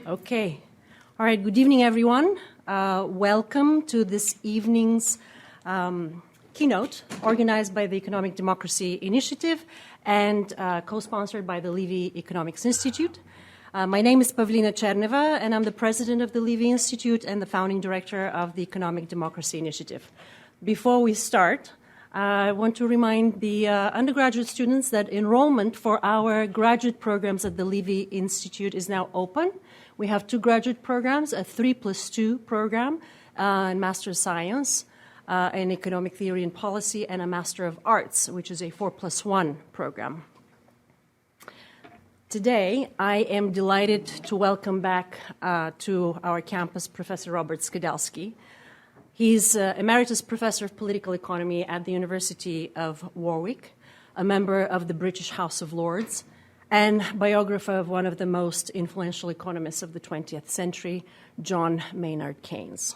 Okay. All right. Good evening, everyone. Welcome to this evening's keynote organized by the Economic Democracy Initiative and co-sponsored by the Levy Economics Institute. My name is Pavlina Cherneva, and I'm the president of the Levy Institute and the founding director of the Economic Democracy Initiative. Before we start, I want to remind the undergraduate students that enrollment for our graduate programs at the Levy Institute is now open. We have two graduate programs, a 3+2 program in Master of Science in Economic Theory and Policy, and a Master of Arts, which is a 4+1 program. Today, I am delighted to welcome back to our campus Professor Robert Skidelsky. He's Emeritus Professor of Political Economy at the University of Warwick, a member of the British House of Lords, and biographer of one of the most influential economists of the 20th century, John Maynard Keynes.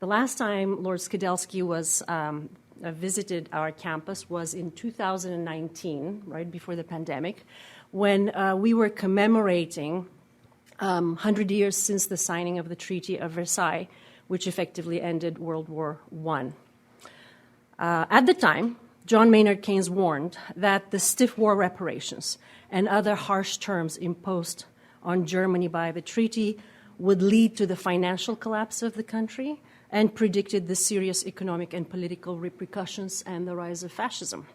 The last time Lord Skidelsky visited our campus was in 2019, right before the pandemic, when we were commemorating 100 years since the signing of the Treaty of Versailles, which effectively ended World War I. At the time, John Maynard Keynes warned that the stiff war reparations and other harsh terms imposed on Germany by the treaty would lead to the financial collapse of the country and predicted the serious economic and political repercussions and the rise of fascism.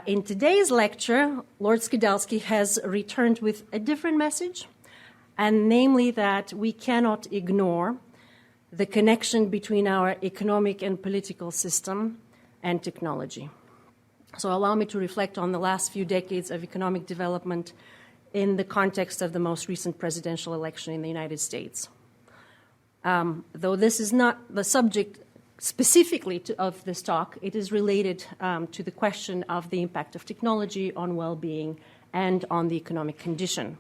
In today's lecture, Lord Skidelsky has returned with a different message, and namely that we cannot ignore the connection between our economic and political system and technology. So allow me to reflect on the last few decades of economic development in the context of the most recent presidential election in the United States. Though this is not the subject specifically of this talk, it is related to the question of the impact of technology on well-being and on the economic condition.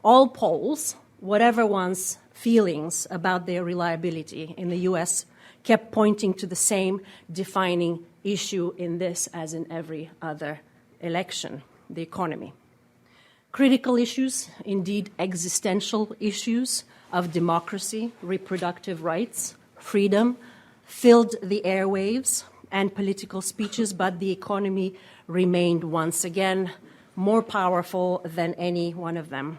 All polls, whatever one's feelings about their reliability in the U.S., kept pointing to the same defining issue in this as in every other election, the economy. Critical issues, indeed existential issues of democracy, reproductive rights, freedom, filled the airwaves and political speeches, but the economy remained once again more powerful than any one of them.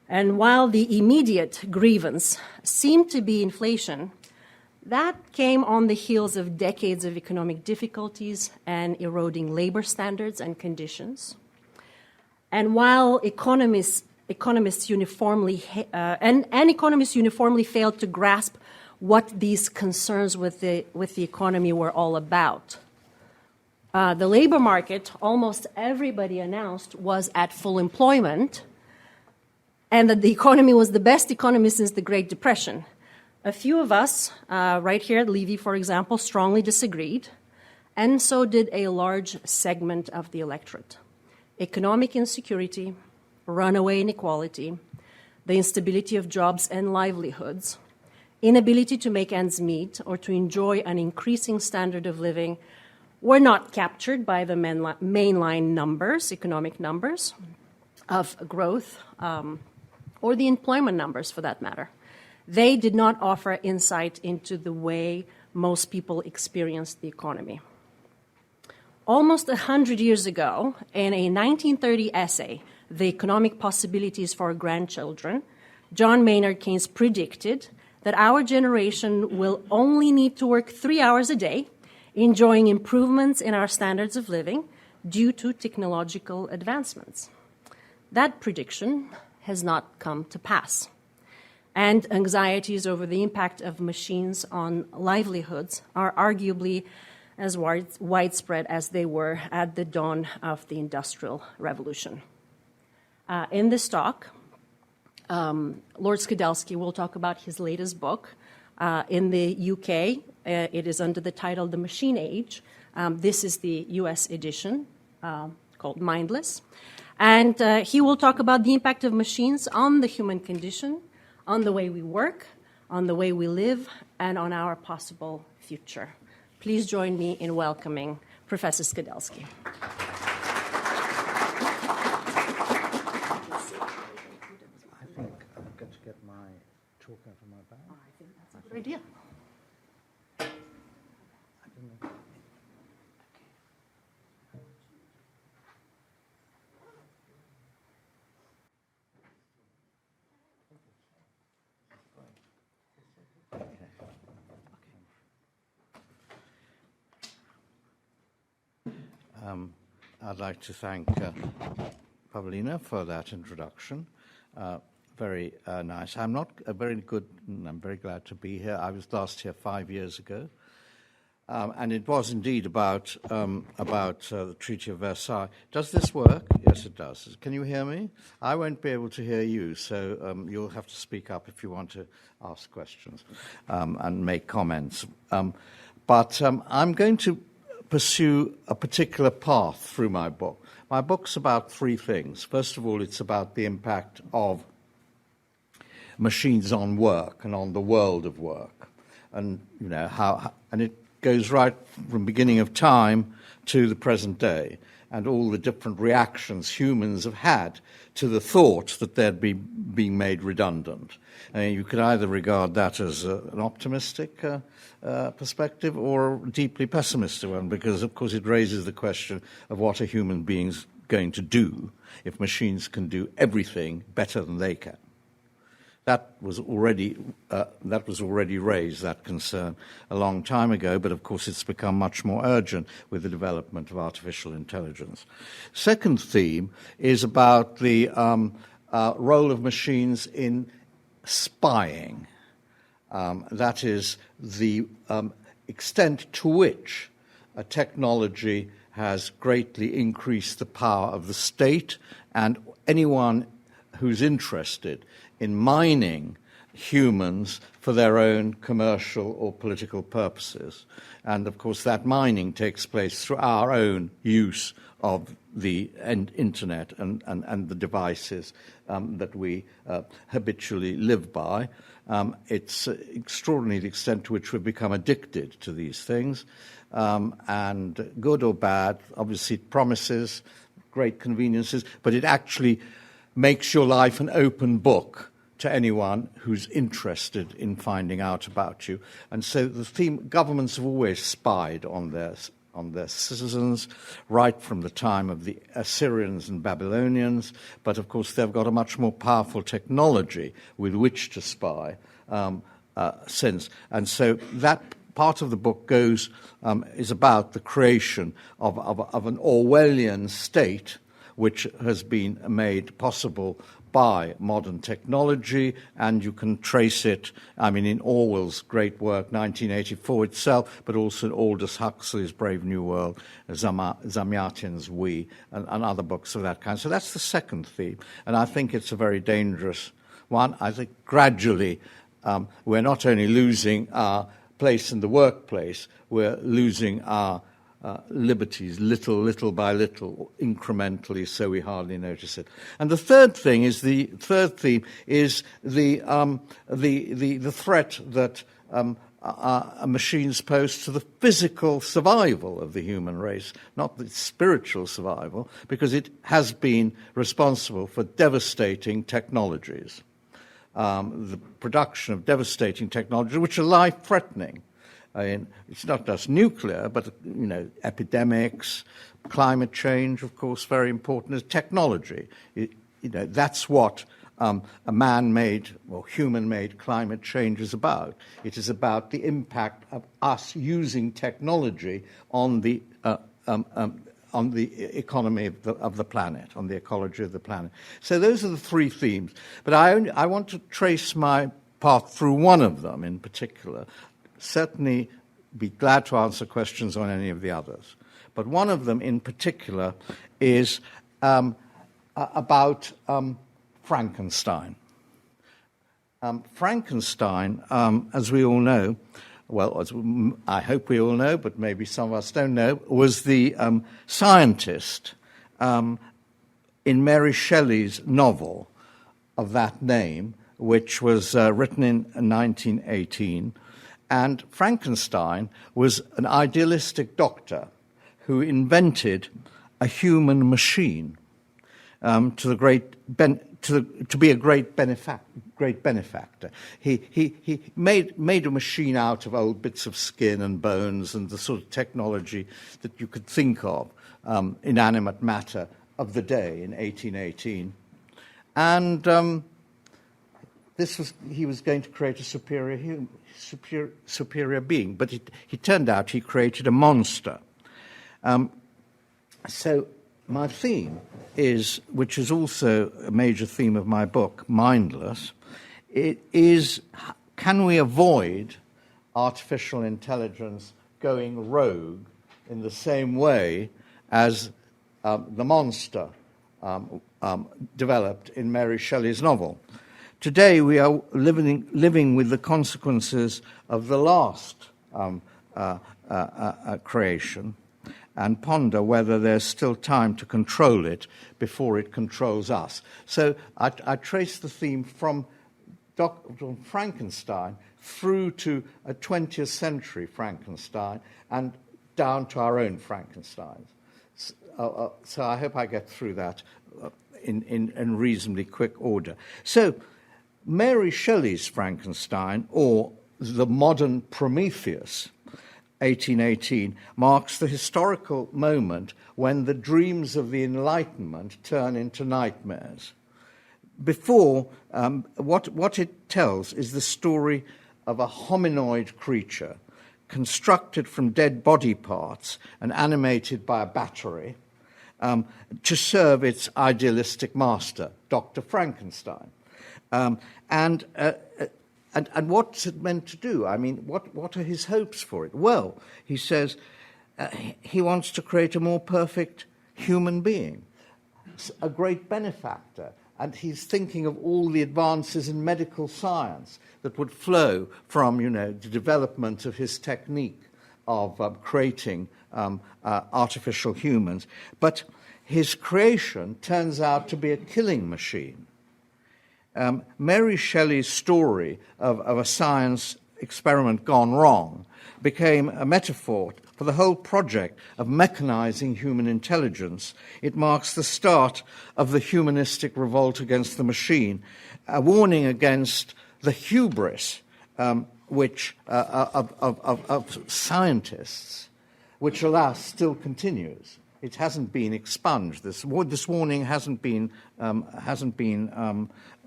And while the immediate grievance seemed to be inflation, that came on the heels of decades of economic difficulties and eroding labor standards and conditions. And while economists uniformly failed to grasp what these concerns with the economy were all about, the labor market, almost everybody announced, was at full employment, and that the economy was the best economy since the Great Depression. A few of us, right here at Levy, for example, strongly disagreed, and so did a large segment of the electorate. Economic insecurity, runaway inequality, the instability of jobs and livelihoods, inability to make ends meet or to enjoy an increasing standard of living were not captured by the mainline numbers, economic numbers of growth, or the employment numbers for that matter. They did not offer insight into the way most people experienced the economy. Almost 100 years ago, in a 1930 essay, The Economic Possibilities for Grandchildren, John Maynard Keynes predicted that our generation will only need to work 3 hours a day, enjoying improvements in our standards of living due to technological advancements. That prediction has not come to pass. And anxieties over the impact of machines on livelihoods are arguably as widespread as they were at the dawn of the Industrial Revolution. In this talk, Lord Skidelsky will talk about his latest book. In the UK, it is under the title The Machine Age. This is the US edition called Mindless. And he will talk about the impact of machines on the human condition, on the way we work, on the way we live, and on our possible future. Please join me in welcoming Professor Skidelsky. idea. I'd like to thank Pavlina for that introduction. Very nice. I'm very glad to be here. I was last here 5 years ago, and it was indeed about the Treaty of Versailles. Does this work? Yes, it does. Can you hear me? I won't be able to hear you, so you'll have to speak up if you want to ask questions and make comments. But I'm going to pursue a particular path through my book. My book's about three things. First of all, it's about the impact of machines on work and on the world of work, and and it goes right from beginning of time to the present day, and all the different reactions humans have had to the thought that they'd be being made redundant. You could either regard that as an optimistic perspective or a deeply pessimistic one, because, of course, it raises the question of what are human beings going to do if machines can do everything better than they can. That was already raised, that concern, a long time ago, but of course it's become much more urgent with the development of artificial intelligence. Second theme is about the role of machines in spying. That is the extent to which a technology has greatly increased the power of the state and anyone who's interested in mining humans for their own commercial or political purposes. And, of course, that mining takes place through our own use of the internet and the devices that we habitually live by. It's extraordinary the extent to which we've become addicted to these things. And good or bad, obviously it promises great conveniences, but it actually makes your life an open book to anyone who's interested in finding out about you. And so the theme, governments have always spied on their citizens, right from the time of the Assyrians and Babylonians, but of course they've got a much more powerful technology with which to spy since. And so that part of the book is about the creation of an Orwellian state, which has been made possible by modern technology, and you can trace it, in Orwell's great work, 1984 itself, but also in Aldous Huxley's Brave New World, Zamyatin's We, and other books of that kind. So that's the second theme, and I think it's a very dangerous one. I think gradually we're not only losing our place in the workplace, we're losing our liberties little by little, incrementally, so we hardly notice it. And the third theme is the threat that machines pose to the physical survival of the human race, not the spiritual survival, because it has been responsible for devastating technologies, the production of devastating technologies which are life-threatening. It's not just nuclear, but epidemics, climate change, of course, very important, is technology. That's what a man-made or human-made climate change is about. It is about the impact of us using technology on the economy of the planet, on the ecology of the planet. So those are the three themes. But I want to trace my path through one of them in particular. Certainly be glad to answer questions on any of the others. But one of them in particular is about Frankenstein. Frankenstein, as we all know, well, as I hope we all know, but maybe some of us don't know, was the scientist in Mary Shelley's novel of that name, which was written in 1918. And Frankenstein was an idealistic doctor who invented a human machine to to be a great benefactor. He made a machine out of old bits of skin and bones and the sort of technology that you could think of, inanimate matter of the day in 1818. And he was going to create a superior being, but he turned out he created a monster. So my theme is, which is also a major theme of my book, Mindless, it is, can we avoid artificial intelligence going rogue in the same way as the monster developed in Mary Shelley's novel? Today we are living with the consequences of the last creation, and ponder whether there's still time to control it before it controls us. So I trace the theme from Dr. Frankenstein through to a 20th century Frankenstein and down to our own Frankensteins. So I hope I get through that in reasonably quick order. So Mary Shelley's Frankenstein, or the modern Prometheus, 1818, marks the historical moment when the dreams of the Enlightenment turn into nightmares. Before, what it tells is the story of a hominoid creature constructed from dead body parts and animated by a battery to serve its idealistic master, Dr. Frankenstein. And what's it meant to do? I mean, what are his hopes for it? Well, he says he wants to create a more perfect human being, a great benefactor, and he's thinking of all the advances in medical science that would flow from, the development of his technique of creating artificial humans. But his creation turns out to be a killing machine. Mary Shelley's story of a science experiment gone wrong became a metaphor for the whole project of mechanizing human intelligence. It marks the start of the humanistic revolt against the machine, a warning against the hubris which of scientists, which, alas, still continues. It hasn't been expunged. This warning hasn't been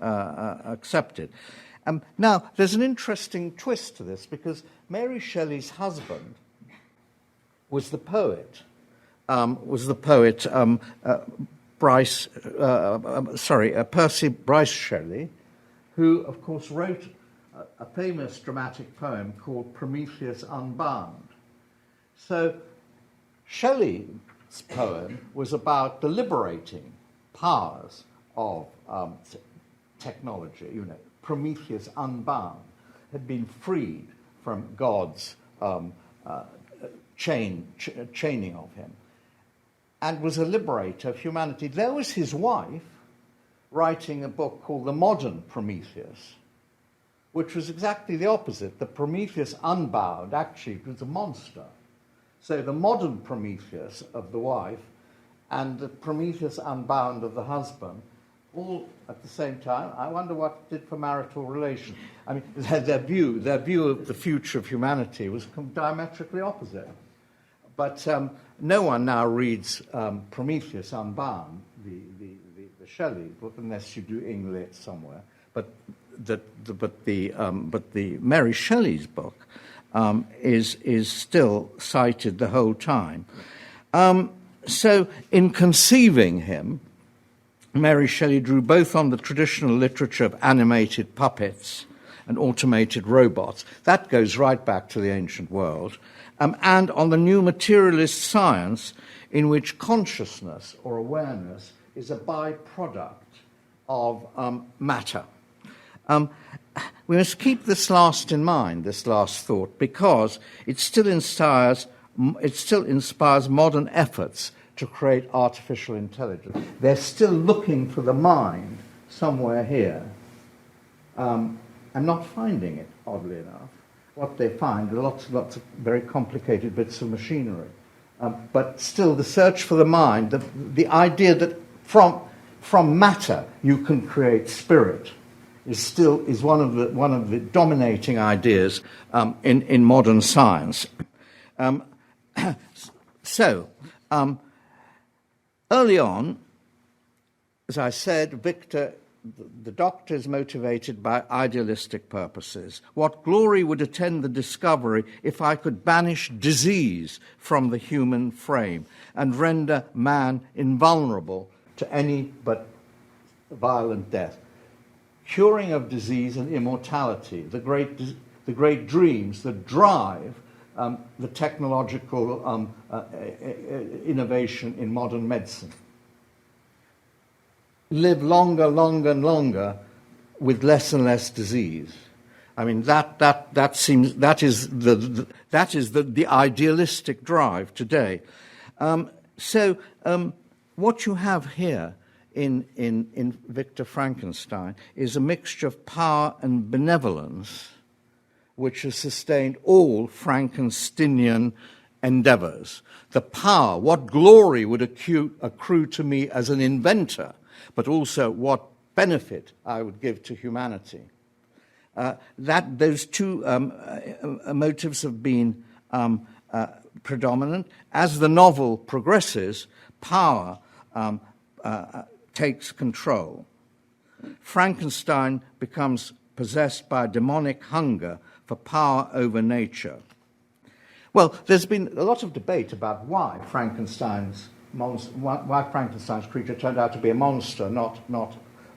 accepted. Now, there's an interesting twist to this, because Mary Shelley's husband was the poet. Percy Bryce Shelley, who, of course, wrote a famous dramatic poem called Prometheus Unbound. So, Shelley's poem was about the liberating powers of technology. Prometheus Unbound had been freed from God's chaining of him, and was a liberator of humanity. There was his wife writing a book called The Modern Prometheus, which was exactly the opposite. The Prometheus Unbound actually was a monster. So the modern Prometheus of the wife and the Prometheus Unbound of the husband, all at the same time. I wonder what it did for marital relations. I mean, their view of the future of humanity was diametrically opposite. But no one now reads Prometheus Unbound, the Shelley book, unless you do Englet somewhere. But the Mary Shelley's book is still cited the whole time. So in conceiving him, Mary Shelley drew both on the traditional literature of animated puppets and automated robots. That goes right back to the ancient world. And on the new materialist science in which consciousness or awareness is a byproduct of matter. We must keep this last in mind, this last thought, because it still inspires modern efforts to create artificial intelligence. They're still looking for the mind somewhere here. I'm not finding it, oddly enough. What they find are lots of very complicated bits of machinery. But still, the search for the mind, the idea that from matter you can create spirit is one of the dominating ideas in modern science. Early on, as I said, Victor, the doctor, is motivated by idealistic purposes. What glory would attend the discovery if I could banish disease from the human frame and render man invulnerable to any but violent death? Curing of disease and immortality, the great dreams that drive the technological innovation in modern medicine. Live longer, longer, and longer with less and less disease. I mean, that is the idealistic drive today. What you have here in Victor Frankenstein is a mixture of power and benevolence, which has sustained all Frankensteinian endeavors. The power, what glory would accrue to me as an inventor, but also what benefit I would give to humanity. Those two motives have been predominant. As the novel progresses, power takes control. Frankenstein becomes possessed by a demonic hunger for power over nature. Well, there's been a lot of debate about why Frankenstein's creature turned out to be a monster, not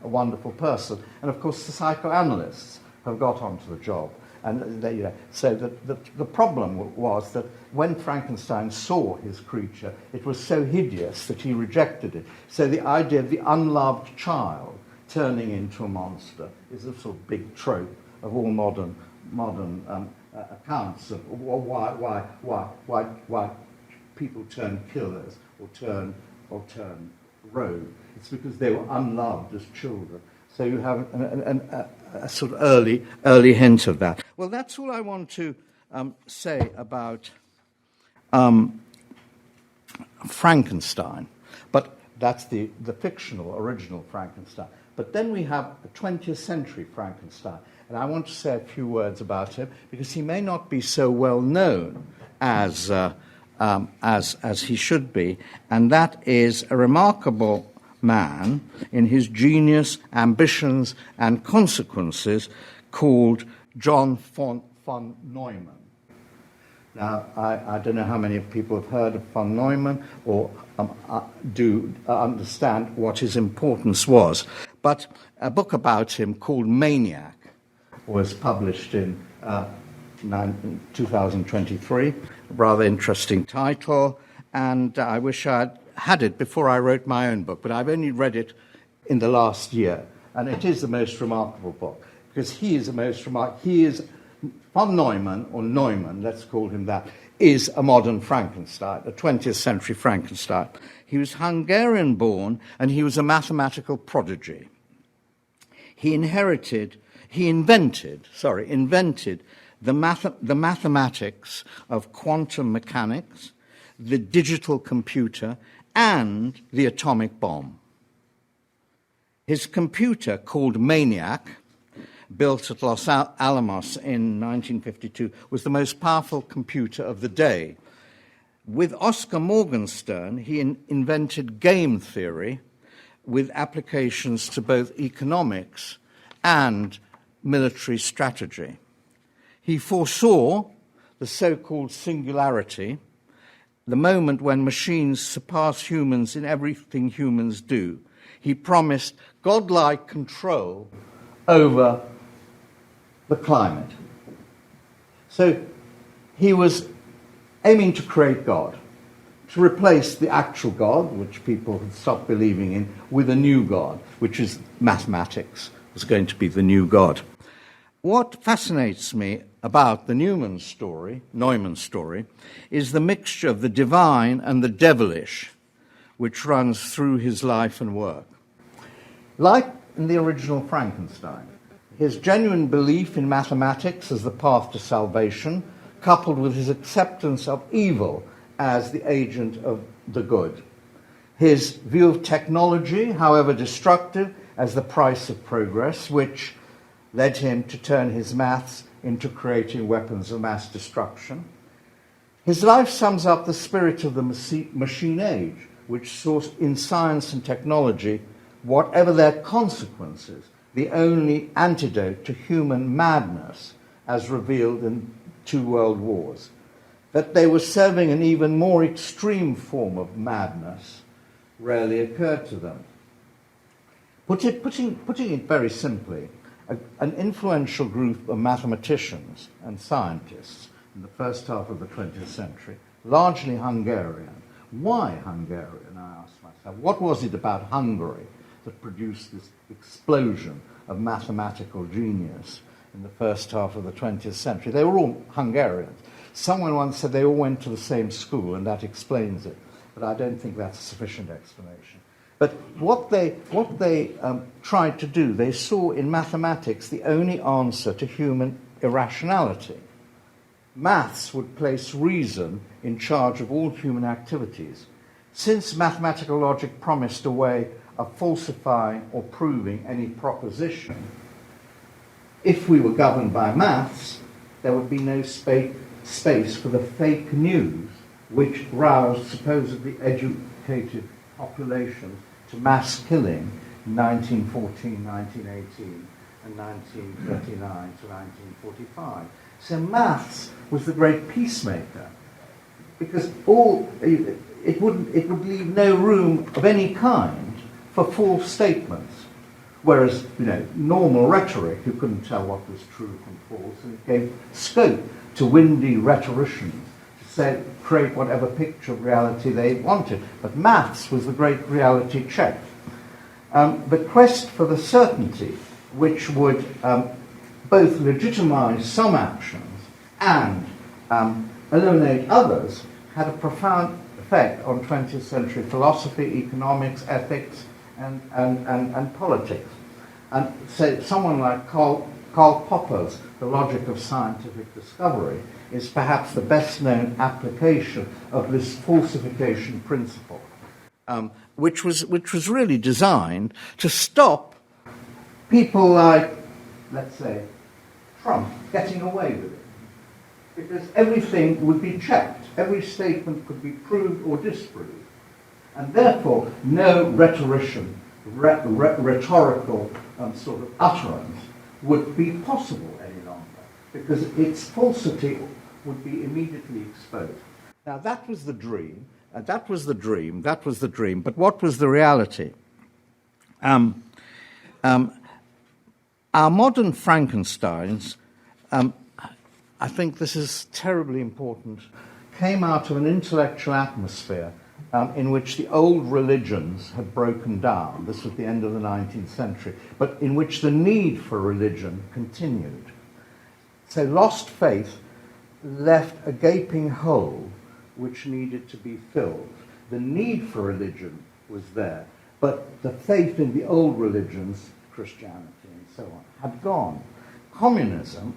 a wonderful person. And of course, the psychoanalysts have got onto the job. And so the problem was that when Frankenstein saw his creature, it was so hideous that he rejected it. So the idea of the unloved child turning into a monster is a sort of big trope of all modern accounts of why people turn killers or turn rogue. It's because they were unloved as children. So you have a sort of early hint of that. Well, that's all I want to say about Frankenstein. But that's the fictional, original Frankenstein. But then we have a 20th century Frankenstein. And I want to say a few words about him because he may not be so well known as he should be. And that is a remarkable man in his genius, ambitions, and consequences called John von Neumann. Now, I don't know how many people have heard of von Neumann or do understand what his importance was. But a book about him called Maniac was published in 2023, a rather interesting title, and I wish I'd had it before I wrote my own book, but I've only read it in the last year, and it is the most remarkable book, because he is von Neumann, or Neumann, let's call him that, is a modern Frankenstein, a 20th century Frankenstein. He was Hungarian-born, and he was a mathematical prodigy. He invented the mathematics of quantum mechanics, the digital computer, and the atomic bomb. His computer, called Maniac, built at Los Alamos in 1952, was the most powerful computer of the day. With Oscar Morgenstern, he invented game theory with applications to both economics and military strategy. He foresaw the so-called singularity, the moment when machines surpass humans in everything humans do. He promised godlike control over the climate. So he was aiming to create God, to replace the actual God, which people had stopped believing in, with a new God, which is mathematics, was going to be the new God. What fascinates me about the Neumann story, is the mixture of the divine and the devilish, which runs through his life and work. Like in the original Frankenstein, his genuine belief in mathematics as the path to salvation, coupled with his acceptance of evil as the agent of the good. his view of technology, however destructive, as the price of progress, which led him to turn his maths into creating weapons of mass destruction. His life sums up the spirit of the machine age, which saw in science and technology, whatever their consequences, the only antidote to human madness, as revealed in 2 world wars. That they were serving an even more extreme form of madness rarely occurred to them. Putting it very simply, an influential group of mathematicians and scientists in the first half of the 20th century, largely Hungarian. Why Hungarian, I asked myself. What was it about Hungary that produced this explosion of mathematical genius in the first half of the 20th century? They were all Hungarians. Someone once said they all went to the same school, and that explains it. But I don't think that's a sufficient explanation. But what they tried to do, they saw in mathematics the only answer to human irrationality. Maths would place reason in charge of all human activities. Since mathematical logic promised a way of falsifying or proving any proposition, if we were governed by maths, there would be no space for the fake news which roused supposedly educated populations to mass killing in 1914, 1918, and 1939 to 1945. So maths was the great peacemaker, because it would leave no room of any kind for false statements. Whereas, normal rhetoric, you couldn't tell what was true from false, and it gave scope to windy rhetoricians to create whatever picture of reality they wanted. But maths was the great reality check. The quest for the certainty which would both legitimize some actions and eliminate others had a profound effect on 20th century philosophy, economics, ethics, and politics. And so someone like Karl Popper's The Logic of Scientific Discovery is perhaps the best known application of this falsification principle, which was really designed to stop people like, let's say, Trump getting away with it. Because everything would be checked. Every statement could be proved or disproved. And therefore, no rhetorician, rhetorical sort of utterance would be possible any longer, because its falsity would be immediately exposed. Now, that was the dream, that was the dream, but what was the reality? Our modern Frankensteins, I think this is terribly important, came out of an intellectual atmosphere in which the old religions had broken down. This was the end of the 19th century, but in which the need for religion continued. So lost faith left a gaping hole which needed to be filled. The need for religion was there, but the faith in the old religions, Christianity and so on, had gone. Communism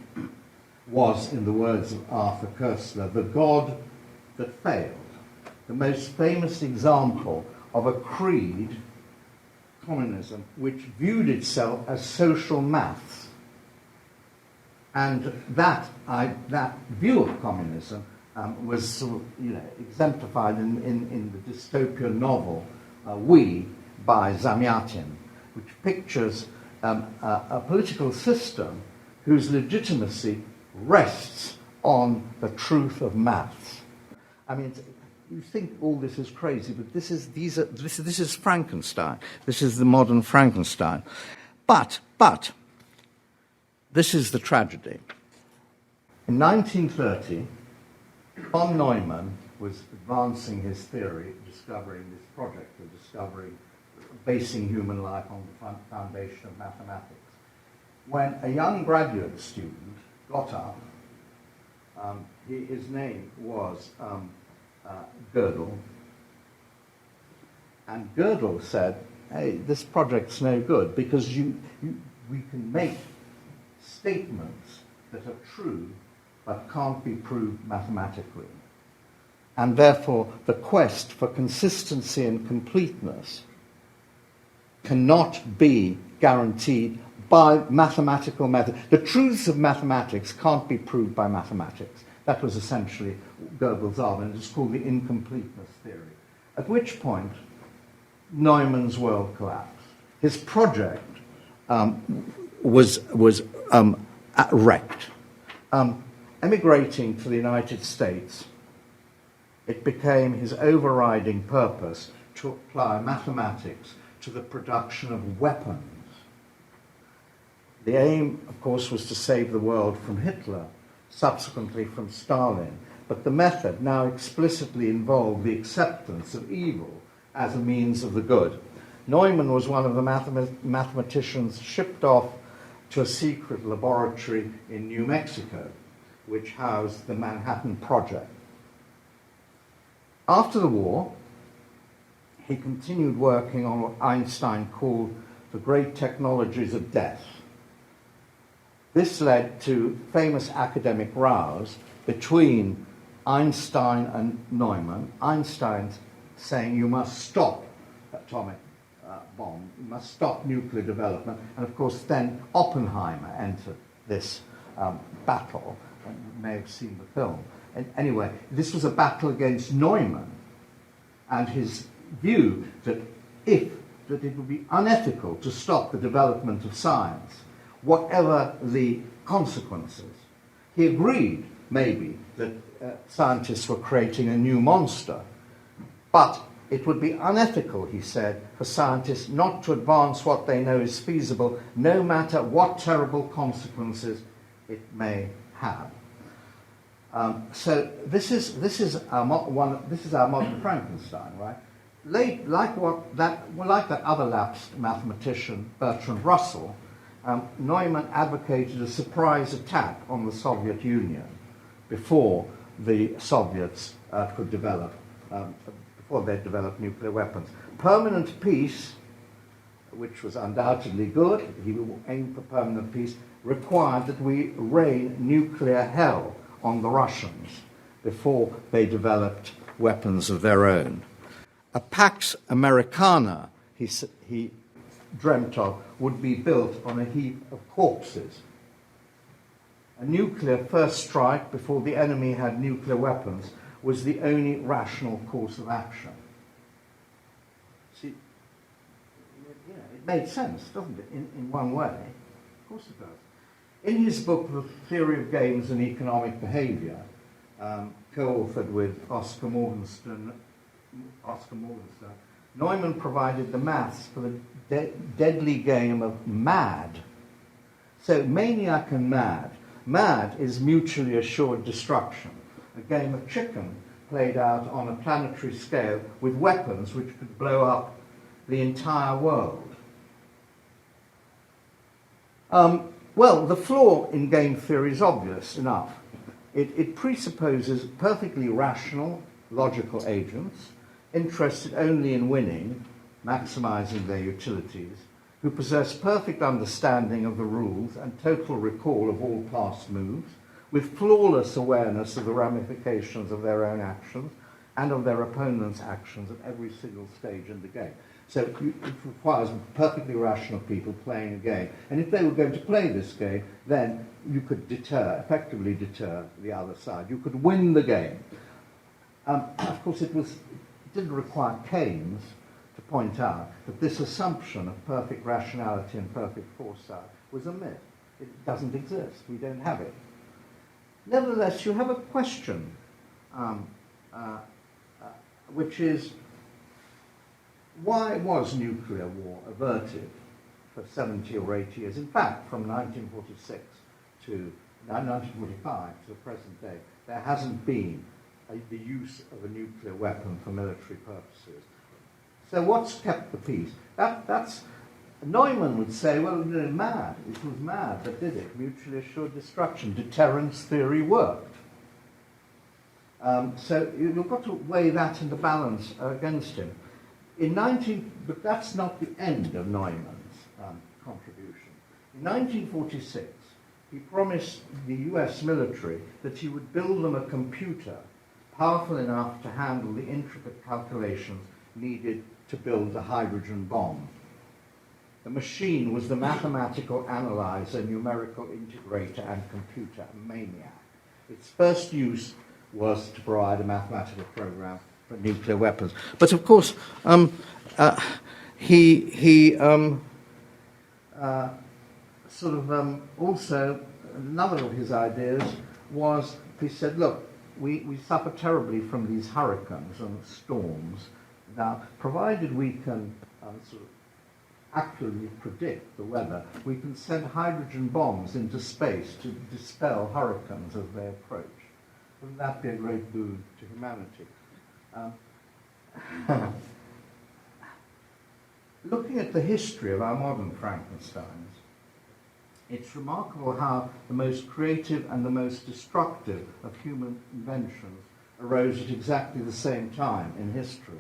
was, in the words of Arthur Koestler, the god that failed. The most famous example of a creed, communism, which viewed itself as social maths. And that view of communism was sort of, exemplified in the dystopian novel We by Zamyatin, which pictures a political system whose legitimacy rests on the truth of maths. I mean, you think all this is crazy, but this is Frankenstein. This is the modern Frankenstein. But this is the tragedy. In 1930, von Neumann was advancing his theory, basing human life on the foundation of mathematics, when a young graduate student got up. His name was Gödel, and Gödel said, hey, this project's no good because we can make statements that are true but can't be proved mathematically. and therefore the quest for consistency and completeness cannot be guaranteed by mathematical method. The truths of mathematics can't be proved by mathematics. That was essentially Goebbels' argument. It's called the incompleteness theory. At which point, Neumann's world collapsed. His project was wrecked. Emigrating to the United States, it became his overriding purpose to apply mathematics to the production of weapons. The aim, of course, was to save the world from Hitler, subsequently from Stalin, but the method now explicitly involved the acceptance of evil as a means of the good. Neumann was one of the mathematicians shipped off to a secret laboratory in New Mexico, which housed the Manhattan Project. After the war, he continued working on what Einstein called the great technologies of death. This led to famous academic rows between Einstein and Neumann. Einstein saying you must stop atomic bomb, you must stop nuclear development, and of course then Oppenheimer entered this battle. You may have seen the film. And anyway, this was a battle against Neumann and his view that it would be unethical to stop the development of science, whatever the consequences. He agreed, maybe, that scientists were creating a new monster, but it would be unethical, he said, for scientists not to advance what they know is feasible, no matter what terrible consequences it may have. So this is our modern Frankenstein, right? Like that other lapsed mathematician Bertrand Russell, Neumann advocated a surprise attack on the Soviet Union before the Soviets could develop, before they developed nuclear weapons. Permanent peace, which was undoubtedly good, he aimed for permanent peace, required that we rain nuclear hell on the Russians before they developed weapons of their own. A Pax Americana, he dreamt of, would be built on a heap of corpses. A nuclear first strike before the enemy had nuclear weapons was the only rational course of action. See, it made sense, doesn't it, in one way? Of course it does. In his book, The Theory of Games and Economic Behavior, co-authored with Oscar Morgenstern, Neumann provided the maths for the deadly game of MAD. So maniac and mad. MAD is mutually assured destruction, a game of chicken played out on a planetary scale with weapons which could blow up the entire world. Well, the flaw in game theory is obvious enough. It presupposes perfectly rational, logical agents, interested only in winning, maximizing their utilities, who possess perfect understanding of the rules and total recall of all past moves, with flawless awareness of the ramifications of their own actions and of their opponent's actions at every single stage in the game. So it requires perfectly rational people playing a game. And if they were going to play this game, then you could effectively deter the other side. You could win the game. Of course, it didn't require Keynes to point out that this assumption of perfect rationality and perfect foresight was a myth. It doesn't exist. We don't have it. Nevertheless, you have a question, which is, why was nuclear war averted for 70 or 80 years? In fact, from 1946 to 1945 to the present day, there hasn't been the use of a nuclear weapon for military purposes. So what's kept the peace? Neumann would say, well, mad. It was mad that did it. Mutually assured destruction. Deterrence theory worked. So you've got to weigh that in the balance against him. But that's not the end of Neumann's contribution. In 1946, he promised the US military that he would build them a computer powerful enough to handle the intricate calculations needed to build a hydrogen bomb. The machine was the mathematical analyzer, numerical integrator, and computer maniac. Its first use was to provide a mathematical program for nuclear weapons. But of course, also, another of his ideas was, he said, look, we suffer terribly from these hurricanes and storms. Now, provided we can accurately predict the weather, we can send hydrogen bombs into space to dispel hurricanes as they approach. Wouldn't that be a great boon to humanity? Looking at the history of our modern Frankensteins, it's remarkable how the most creative and the most destructive of human inventions arose at exactly the same time in history.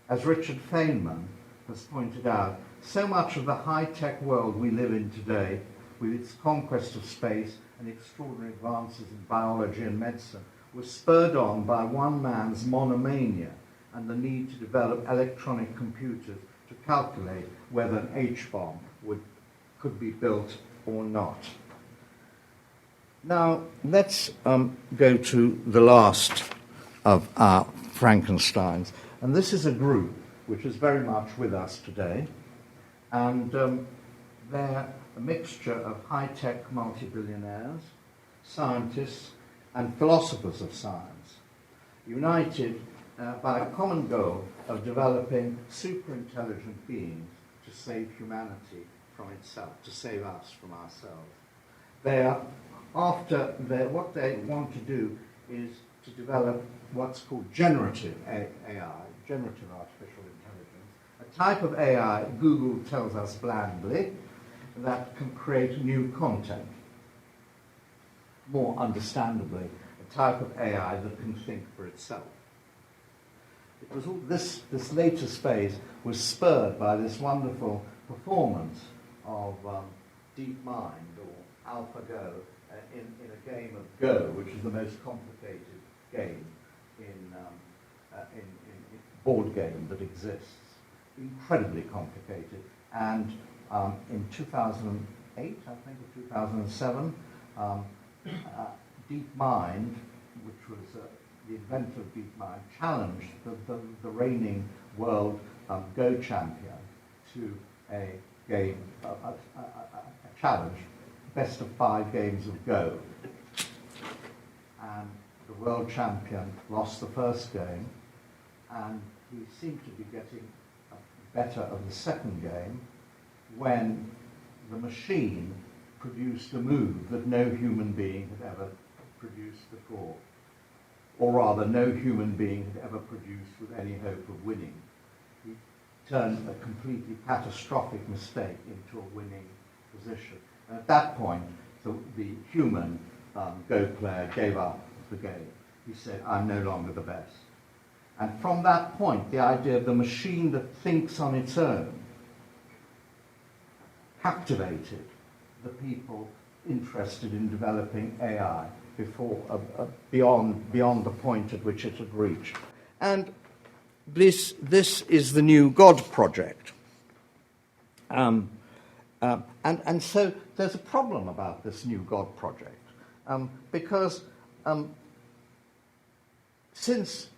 As Richard Feynman has pointed out, so much of the high-tech world we live in today, with its conquest of space and extraordinary advances in biology and medicine, was spurred on by one man's monomania and the need to develop electronic computers to calculate whether an H-bomb could be built or not. Now, let's go to the last of our Frankensteins. And this is a group which is very much with us today. And they're a mixture of high-tech multi-billionaires, scientists, and philosophers of science, united by a common goal of developing super-intelligent beings to save humanity from itself, to save us from ourselves. What they want to do is to develop what's called generative AI, generative artificial intelligence, a type of AI, Google tells us blandly, that can create new content. More understandably, a type of AI that can think for itself. It was all this latest phase was spurred by this wonderful performance of DeepMind or AlphaGo in a game of Go, which is the most complicated game in board game that exists. Incredibly complicated. And in 2008, I think, or 2007, DeepMind, which was the inventor of DeepMind, challenged the reigning world Go champion to a game, a challenge, best of 5 games of Go. And the world champion lost the first game, and he seemed to be getting better of the second game when the machine produced a move that no human being had ever produced before. Or rather, no human being had ever produced with any hope of winning. He turned a completely catastrophic mistake into a winning position. And at that point, the human Go player gave up the game. He said, I'm no longer the best. And from that point, the idea of the machine that thinks on its own captivated the people interested in developing AI beyond the point at which it had reached. And this is the new God project. And so there's a problem about this new God project, because since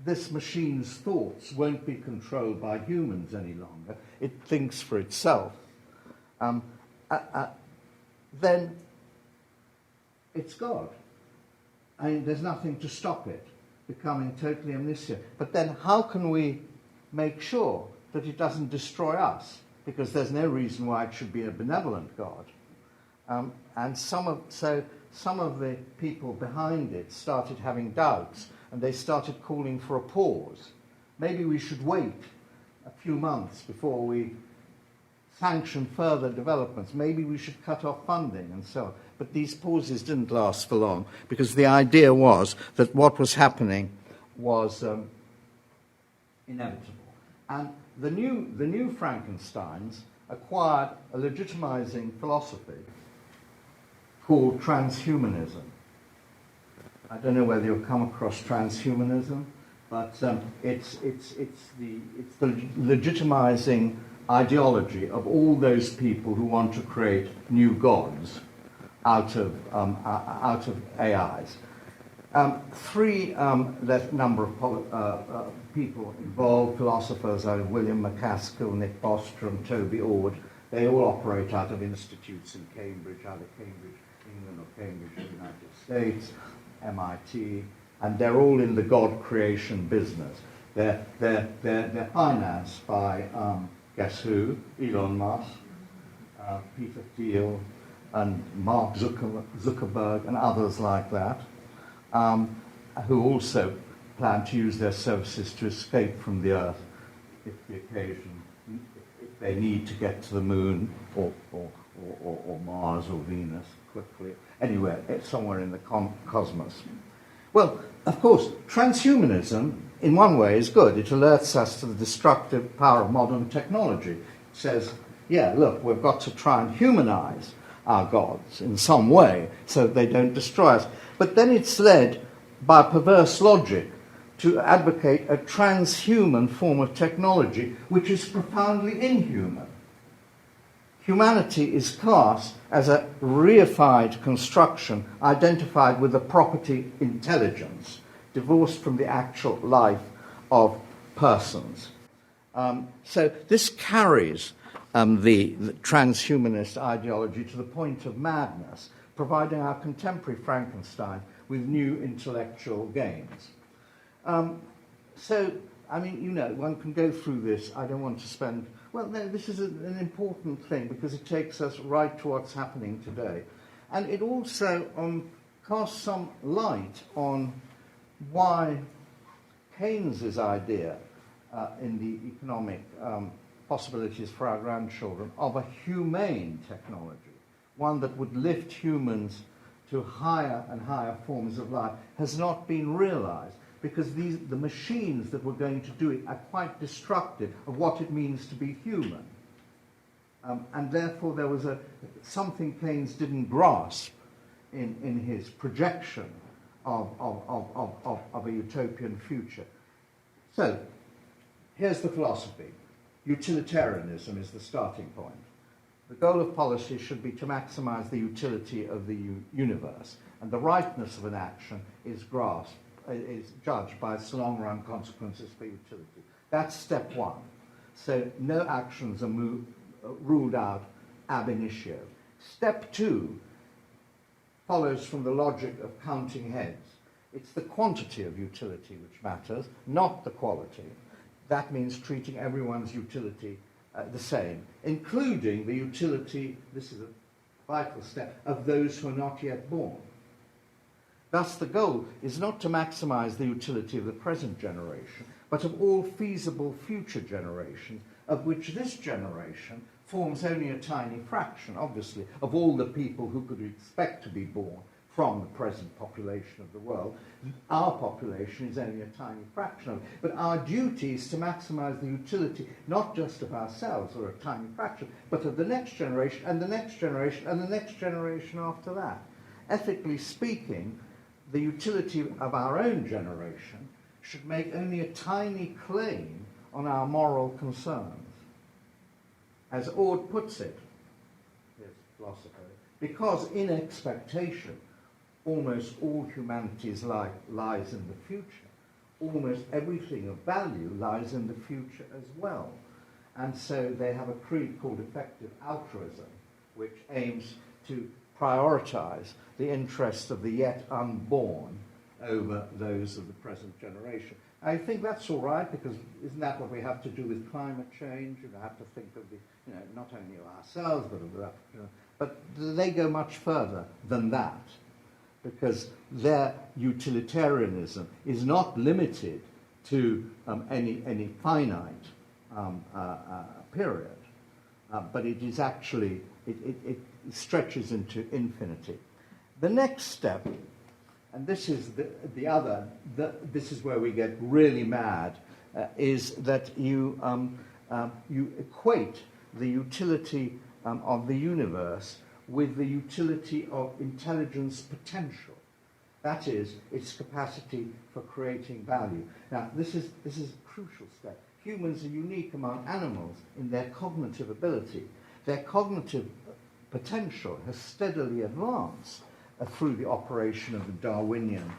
this machine's thoughts won't be controlled by humans any longer, it thinks for itself, then it's God. I mean, there's nothing to stop it becoming totally omniscient. But then how can we make sure that it doesn't destroy us? Because there's no reason why it should be a benevolent God. And some of the people behind it started having doubts, and they started calling for a pause. Maybe we should wait a few months before we sanction further developments. Maybe we should cut off funding and so on. But these pauses didn't last for long, because the idea was that what was happening was inevitable. And the new Frankensteins acquired a legitimizing philosophy called transhumanism. I don't know whether you'll come across transhumanism, but it's the legitimizing ideology of all those people who want to create new gods out of AIs. Three that number of people involved, philosophers like William MacAskill, Nick Bostrom, Toby Ord. They all operate out of institutes in Cambridge, either Cambridge, England, or Cambridge, United States, MIT, and they're all in the God creation business. They're financed by guess who? Elon Musk, Peter Thiel, and Mark Zuckerberg, and others like that, who also plan to use their services to escape from the Earth if they need to get to the Moon or Mars or Venus quickly, anywhere, somewhere in the cosmos. Well, of course, transhumanism, in one way, is good. It alerts us to the destructive power of modern technology. It says, yeah, look, we've got to try and humanize our gods in some way so that they don't destroy us. But then it's led by perverse logic to advocate a transhuman form of technology which is profoundly inhuman. Humanity is classed as a reified construction identified with a property intelligence, divorced from the actual life of persons. So this carries the transhumanist ideology to the point of madness, providing our contemporary Frankenstein with new intellectual gains. So, I mean, you know, one can go through this. I don't want to spend... Well, no, this is an important thing because it takes us right to what's happening today. And it also casts some light on why Keynes's idea in the economic possibilities for our grandchildren of a humane technology, one that would lift humans to higher and higher forms of life, has not been realized, because the machines that were going to do it are quite destructive of what it means to be human. And therefore there was something Keynes didn't grasp in his projection of a utopian future. So, here's the philosophy. Utilitarianism is the starting point. The goal of policy should be to maximize the utility of the universe, and the rightness of an action is judged by its long-run consequences for utility. That's step one. So no actions are ruled out ab initio. Step two follows from the logic of counting heads. It's the quantity of utility which matters, not the quality. That means treating everyone's utility the same, including the utility, this is a vital step, of those who are not yet born. Thus, the goal is not to maximize the utility of the present generation, but of all feasible future generations, of which this generation forms only a tiny fraction, obviously, of all the people who could expect to be born from the present population of the world. Our population is only a tiny fraction of it. But our duty is to maximize the utility, not just of ourselves, or a tiny fraction, but of the next generation, and the next generation, and the next generation after that. Ethically speaking, the utility of our own generation should make only a tiny claim on our moral concerns. As Ord puts it, his philosopher, because in expectation, almost all humanity's life lies in the future. Almost everything of value lies in the future as well. And so they have a creed called effective altruism, which aims to prioritize the interests of the yet unborn over those of the present generation. I think that's all right, because isn't that what we have to do with climate change? You have to think of not only of ourselves, but of the, but they go much further than that, because their utilitarianism is not limited to any finite period, but it is actually, it stretches into infinity. The next step, and this is this is where we get really mad, is that you equate the utility of the universe with the utility of intelligence potential. That is, its capacity for creating value. Now, this is a crucial step. Humans are unique among animals in their cognitive ability. Their cognitive potential has steadily advanced through the operation of the Darwinian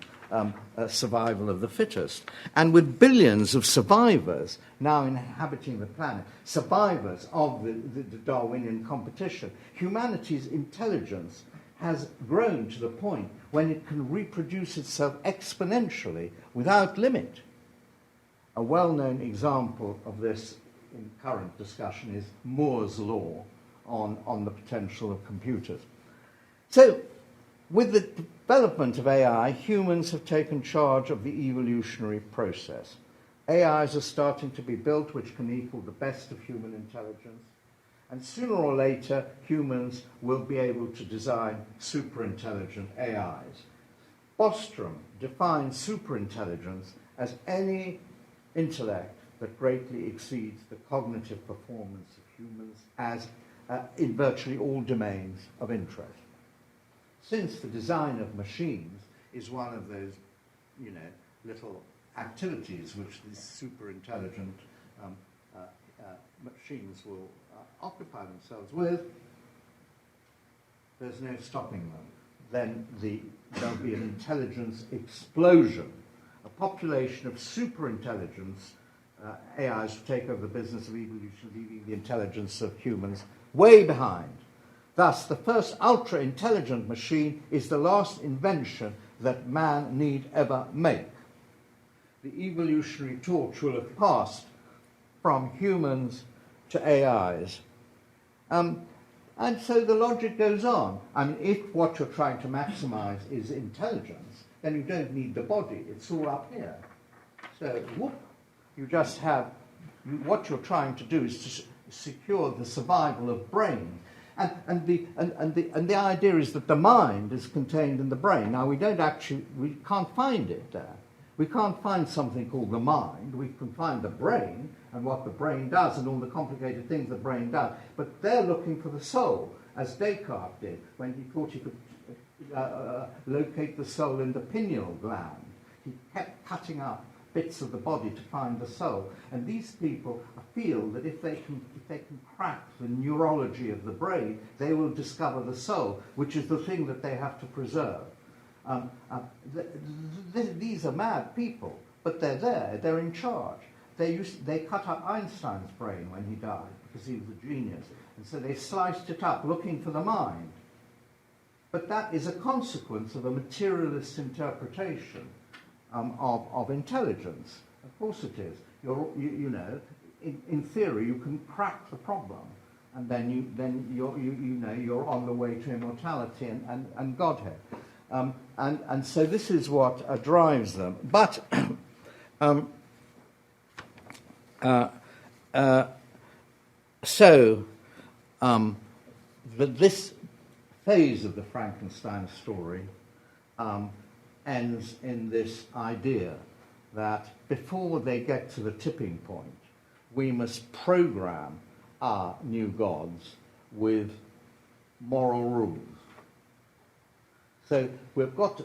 survival of the fittest. And with billions of survivors now inhabiting the planet, survivors of the Darwinian competition, humanity's intelligence has grown to the point when it can reproduce itself exponentially without limit. A well-known example of this in current discussion is Moore's law on the potential of computers. So, with the development of AI, humans have taken charge of the evolutionary process. AIs are starting to be built which can equal the best of human intelligence, and sooner or later, humans will be able to design superintelligent AIs. Bostrom defines superintelligence as any intellect that greatly exceeds the cognitive performance of humans as in virtually all domains of interest. Since the design of machines is one of those, little activities which these superintelligent machines will occupy themselves with, there's no stopping them. Then there'll be an intelligence explosion, a population of superintelligence AIs to take over the business of evolution, leaving the intelligence of humans way behind. Thus, the first ultra-intelligent machine is the last invention that man need ever make. The evolutionary torch will have passed from humans to AIs. And so the logic goes on. I mean, if what you're trying to maximize is intelligence, then you don't need the body. It's all up here. So, whoop, you just have, what you're trying to do is to secure the survival of brain. And the idea is that the mind is contained in the brain. Now, we can't find it there. We can't find something called the mind. We can find the brain and what the brain does and all the complicated things the brain does. But they're looking for the soul, as Descartes did when he thought he could locate the soul in the pineal gland. He kept cutting up bits of the body to find the soul. And these people feel that if they can crack the neurology of the brain, they will discover the soul, which is the thing that they have to preserve. These are mad people, but they're there, they're in charge. They cut up Einstein's brain when he died, because he was a genius, and so they sliced it up looking for the mind. But that is a consequence of a materialist interpretation of intelligence. Of course it is. In theory, you can crack the problem, and then you're on the way to immortality and Godhead. And so this is what drives them. But this phase of the Frankenstein story ends in this idea that before they get to the tipping point, we must program our new gods with moral rules. So we've got,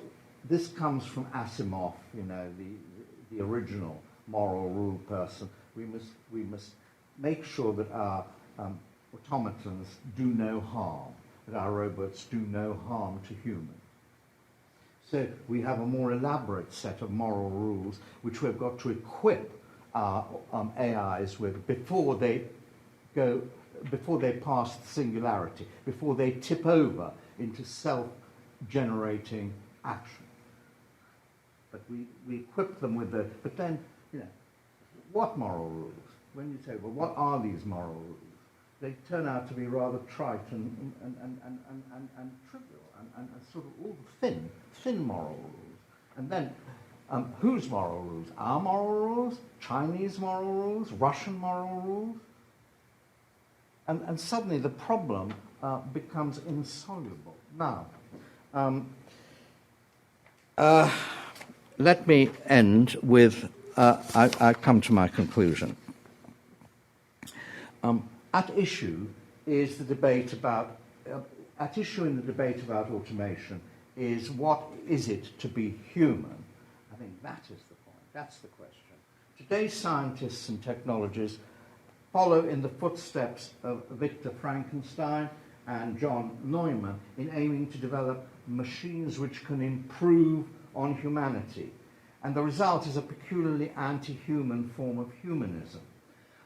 this comes from Asimov, the original moral rule person. We must make sure that our automatons do no harm, that our robots do no harm to humans. So we have a more elaborate set of moral rules which we've got to equip our AIs with before they pass the singularity, before they tip over into self-generating action. But we equip them with but then, what moral rules? When you say, well, what are these moral rules? They turn out to be rather trite and trivial and sort of all thin moral rules. And then, whose moral rules? Our moral rules? Chinese moral rules? Russian moral rules? And suddenly the problem becomes insoluble. Now, let me end with, I come to my conclusion. At issue in the debate about automation is what is it to be human? I think that is the point. That's the question. Today's scientists and technologists follow in the footsteps of Victor Frankenstein and John Neumann in aiming to develop machines which can improve on humanity. And the result is a peculiarly anti-human form of humanism.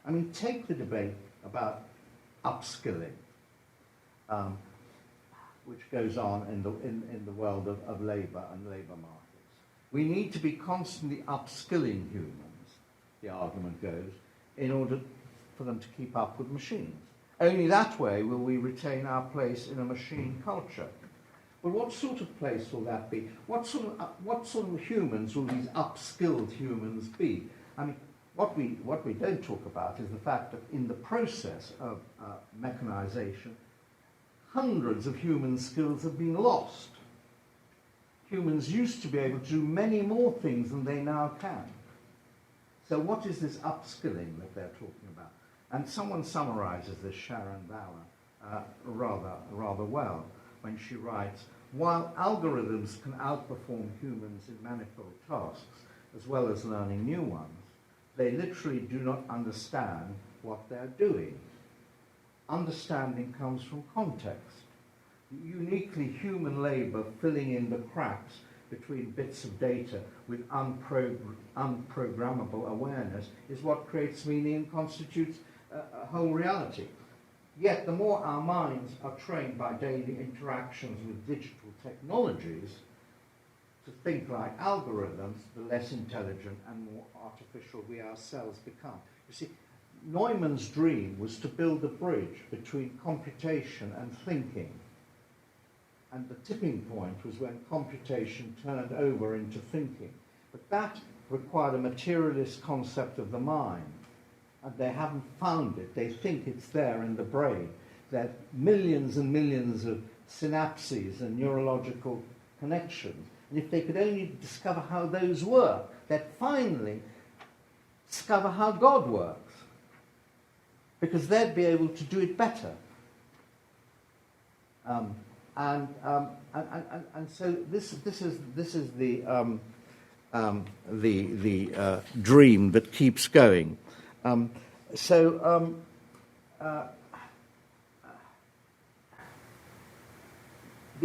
I mean, take the debate about upskilling, which goes on in the world of labour and labour markets. We need to be constantly upskilling humans, the argument goes, in order for them to keep up with machines. Only that way will we retain our place in a machine culture. But what sort of place will that be? What sort of humans will these upskilled humans be? I mean, what we don't talk about is the fact that in the process of mechanization, hundreds of human skills have been lost. Humans used to be able to do many more things than they now can. So what is this upskilling that they're talking about? And someone summarizes this, Sharon Bauer, rather well when she writes, while algorithms can outperform humans in manifold tasks, as well as learning new ones, they literally do not understand what they're doing. Understanding comes from context. Uniquely human labor filling in the cracks between bits of data with unprogrammable awareness is what creates meaning and constitutes a whole reality. Yet the more our minds are trained by daily interactions with digital technologies to think like algorithms, the less intelligent and more artificial we ourselves become. You see, Neumann's dream was to build a bridge between computation and thinking. And the tipping point was when computation turned over into thinking. But that required a materialist concept of the mind. And they haven't found it. They think it's there in the brain. There are millions and millions of synapses and neurological connections. And if they could only discover how those work, they'd finally discover how God works. Because they'd be able to do it better. And so this is the dream that keeps going. The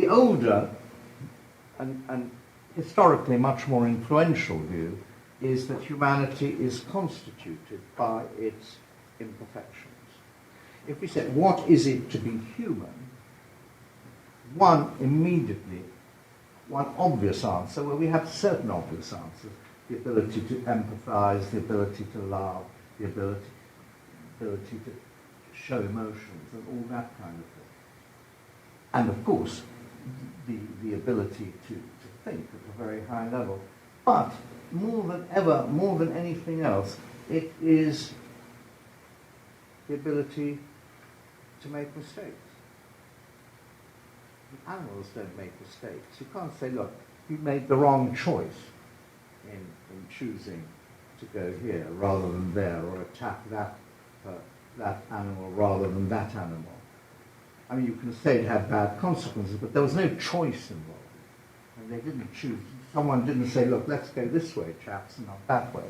older and historically much more influential view is that humanity is constituted by its imperfections. If we said, what is it to be human? One obvious answer, well, we have certain obvious answers. The ability to empathize, the ability to love, the ability to show emotions, and all that kind of thing. And of course, the ability to think at a very high level. But more than ever, more than anything else, it is the ability to make mistakes. Animals don't make mistakes. You can't say, look, you made the wrong choice in choosing to go here rather than there, or attack that animal rather than that animal. I mean, you can say it had bad consequences, but there was no choice involved. And they didn't choose. Someone didn't say, look, let's go this way, chaps, and not that way.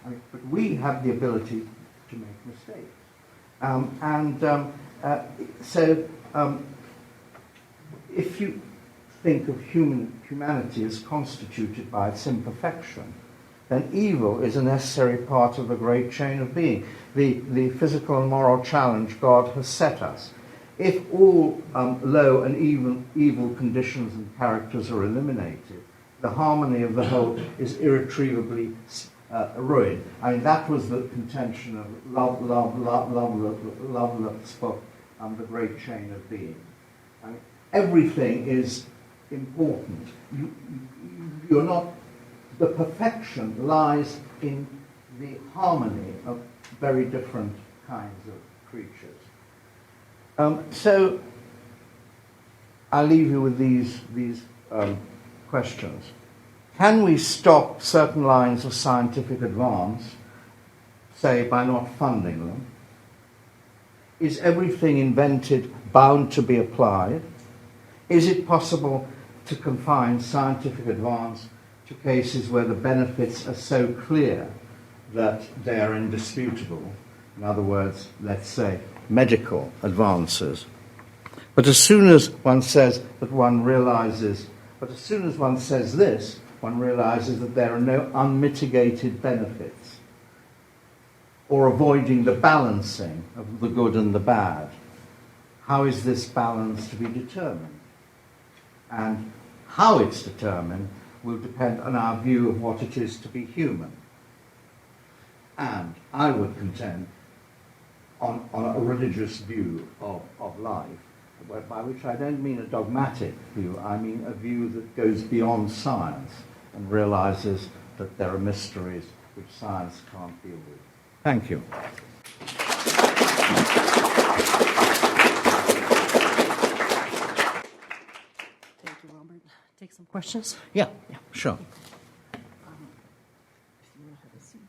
I mean, but we have the ability to make mistakes. If you think of humanity as constituted by its imperfection, then evil is a necessary part of the great chain of being, the physical and moral challenge God has set us. If all low and evil conditions and characters are eliminated, the harmony of the whole is irretrievably ruined. I mean, that was the contention of Lovelock's book, The Great Chain of Being. I mean, everything is important. You're not. The perfection lies in the harmony of very different kinds of creatures. So I'll leave you with these questions. Can we stop certain lines of scientific advance, say, by not funding them? Is everything invented bound to be applied? Is it possible to confine scientific advance to cases where the benefits are so clear that they are indisputable. In other words, let's say medical advances. But as soon as one says that one realizes, but as soon as one says this, one realizes that there are no unmitigated benefits, or avoiding the balancing of the good and the bad. How is this balance to be determined? And how it's determined will depend on our view of what it is to be human. And I would contend on a religious view of life, by which I don't mean a dogmatic view, I mean a view that goes beyond science and realizes that there are mysteries which science can't deal with. Thank you. Thank you, Robert. Take some questions. Yeah, sure. If you want to have a seat,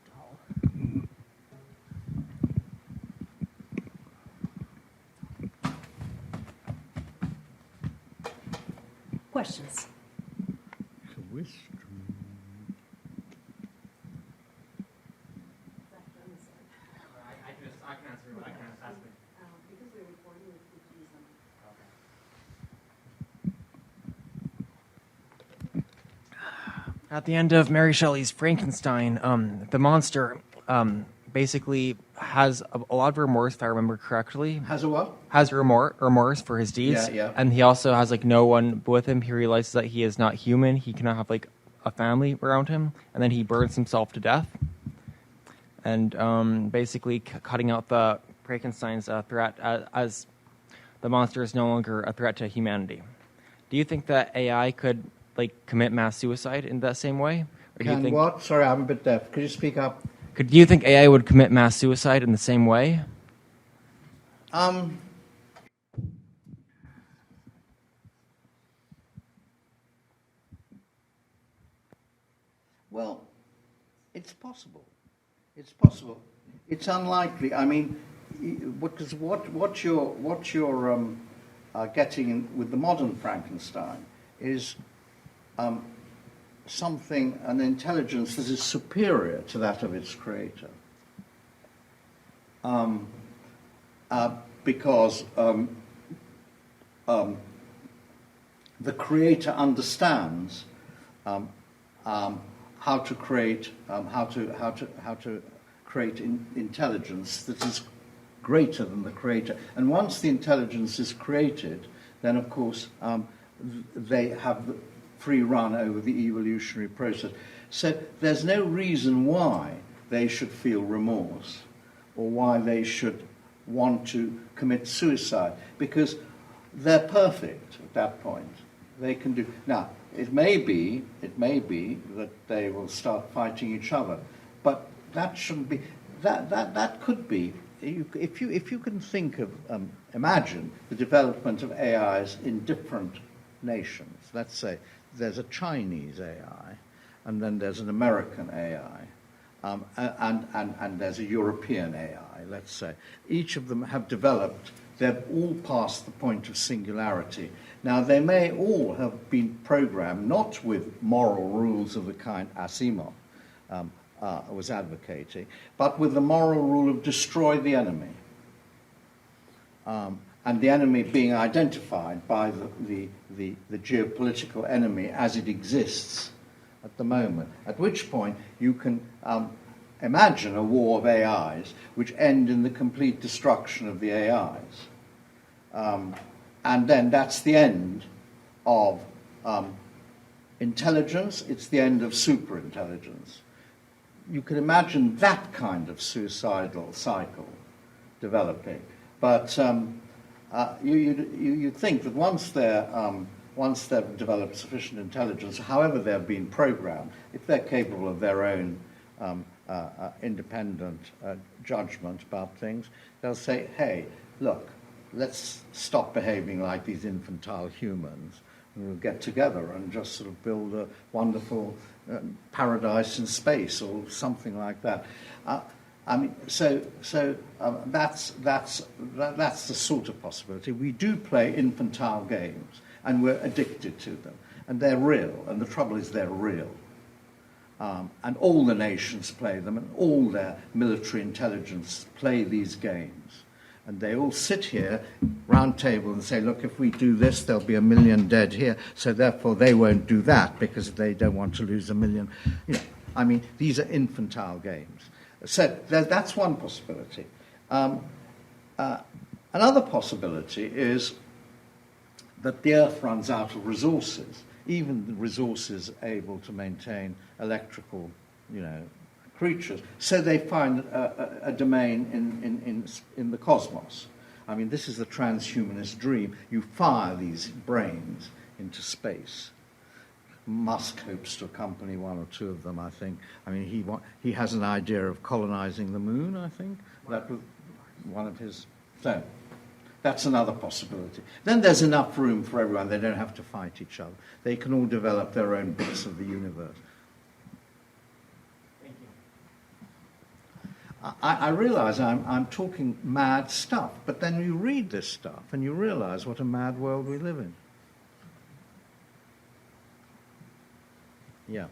questions? I can answer. I can ask me. Because we're recording, we could use them. At the end of Mary Shelley's Frankenstein, the monster basically has a lot of remorse, if I remember correctly. Has a what? Has remorse for his deeds. Yeah. And he also has no one with him. He realizes that he is not human. He cannot have a family around him. And then he burns himself to death. And basically cutting out the Frankenstein's threat as the monster is no longer a threat to humanity. Do you think that AI could commit mass suicide in that same way? Or do you think, what? Sorry, I'm a bit deaf. Could you speak up? Do you think AI would commit mass suicide in the same way? Well, it's possible. It's possible. It's unlikely. I mean, because what you're getting with the modern Frankenstein is an intelligence that is superior to that of its creator. Because the creator understands how to create intelligence that is greater than the creator. And once the intelligence is created, then of course they have the free run over the evolutionary process. So there's no reason why they should feel remorse or why they should want to commit suicide, because they're perfect at that point. They can do. Now, it may be that they will start fighting each other, but that shouldn't be. That could be. If you can think of, imagine the development of AIs in different nations. Let's say there's a Chinese AI, and then there's an American AI, and there's a European AI. Let's say each of them have developed. They've all passed the point of singularity. Now, they may all have been programmed not with moral rules of the kind Asimov was advocating, but with the moral rule of destroy the enemy. And the enemy being identified by the geopolitical enemy as it exists at the moment, at which point you can imagine a war of AIs which end in the complete destruction of the AIs. And then that's the end of intelligence, it's the end of superintelligence. You can imagine that kind of suicidal cycle developing. But you think that once they've developed sufficient intelligence, however they've been programmed, if they're capable of their own independent judgment about things, they'll say, hey, look, let's stop behaving like these infantile humans, and we'll get together and just sort of build a wonderful paradise in space or something like that. I mean, so that's the sort of possibility. We do play infantile games, and we're addicted to them. And they're real, and the trouble is they're real. And all the nations play them, and all their military intelligence play these games. And they all sit here, round table, and say, look, if we do this, there'll be 1 million dead here, so therefore they won't do that because they don't want to lose 1 million. You know, I mean, these are infantile games. So that's one possibility. Another possibility is that the Earth runs out of resources, even the resources able to maintain electrical, creatures. So they find a domain in the cosmos. I mean, this is the transhumanist dream. You fire these brains into space. Musk hopes to accompany one or two of them, I think. I mean, he has an idea of colonizing the moon, I think. That was one of his... So, that's another possibility. Then there's enough room for everyone. They don't have to fight each other. They can all develop their own bits of the universe. Thank you. I realize I'm talking mad stuff, but then you read this stuff and you realize what a mad world we live in. Yeah.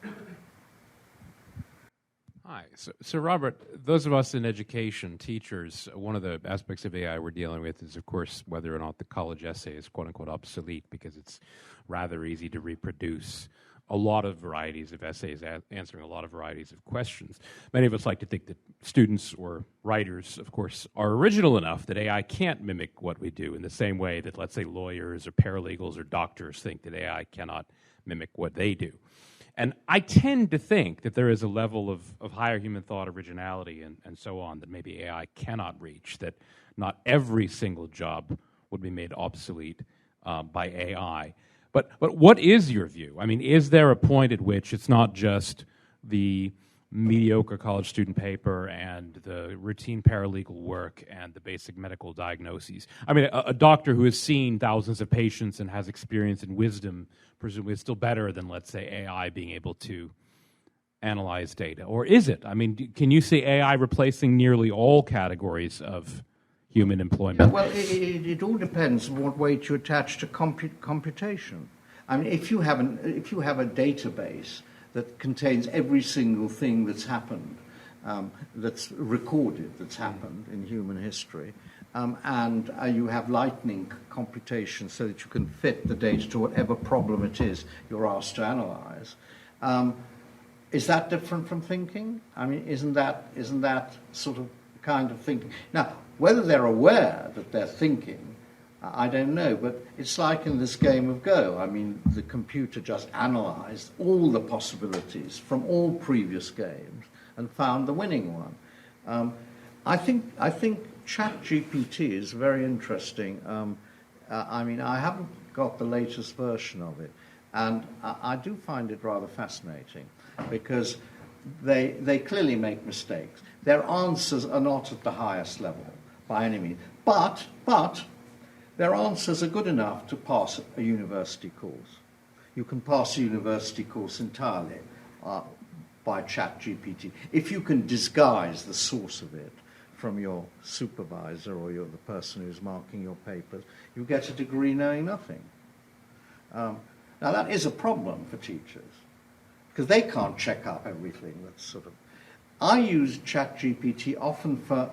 Hi. So Robert, those of us in education, teachers, one of the aspects of AI we're dealing with is, of course, whether or not the college essay is quote-unquote obsolete, because it's rather easy to reproduce a lot of varieties of essays answering a lot of varieties of questions. Many of us like to think that students or writers, of course, are original enough that AI can't mimic what we do in the same way that, let's say, lawyers or paralegals or doctors think that AI cannot mimic what they do. And I tend to think that there is a level of higher human thought, originality, and so on that maybe AI cannot reach, that not every single job would be made obsolete by AI. But what is your view? I mean, is there a point at which it's not just the mediocre college student paper and the routine paralegal work and the basic medical diagnoses? I mean, a doctor who has seen thousands of patients and has experience and wisdom presumably is still better than, let's say, AI being able to analyze data. Or is it? I mean, can you see AI replacing nearly all categories of human employment? Yeah, well, it all depends on what weight you attach to computation. I mean, if you have a database that contains every single thing that's happened, that's recorded, that's happened in human history, and you have lightning computation so that you can fit the data to whatever problem it is you're asked to analyze. Is that different from thinking? I mean, isn't that sort of kind of thinking? Now, whether they're aware that they're thinking, I don't know, but it's like in this game of Go. I mean, the computer just analyzed all the possibilities from all previous games and found the winning one. I think ChatGPT is very interesting. I mean, I haven't got the latest version of it, and I do find it rather fascinating because they clearly make mistakes. Their answers are not at the highest level by any means, but their answers are good enough to pass a university course. You can pass a university course entirely by ChatGPT if you can disguise the source of it from your supervisor or the person who's marking your papers. You get a degree knowing nothing. Now that is a problem for teachers because they can't check up everything. That's sort of. I use ChatGPT often for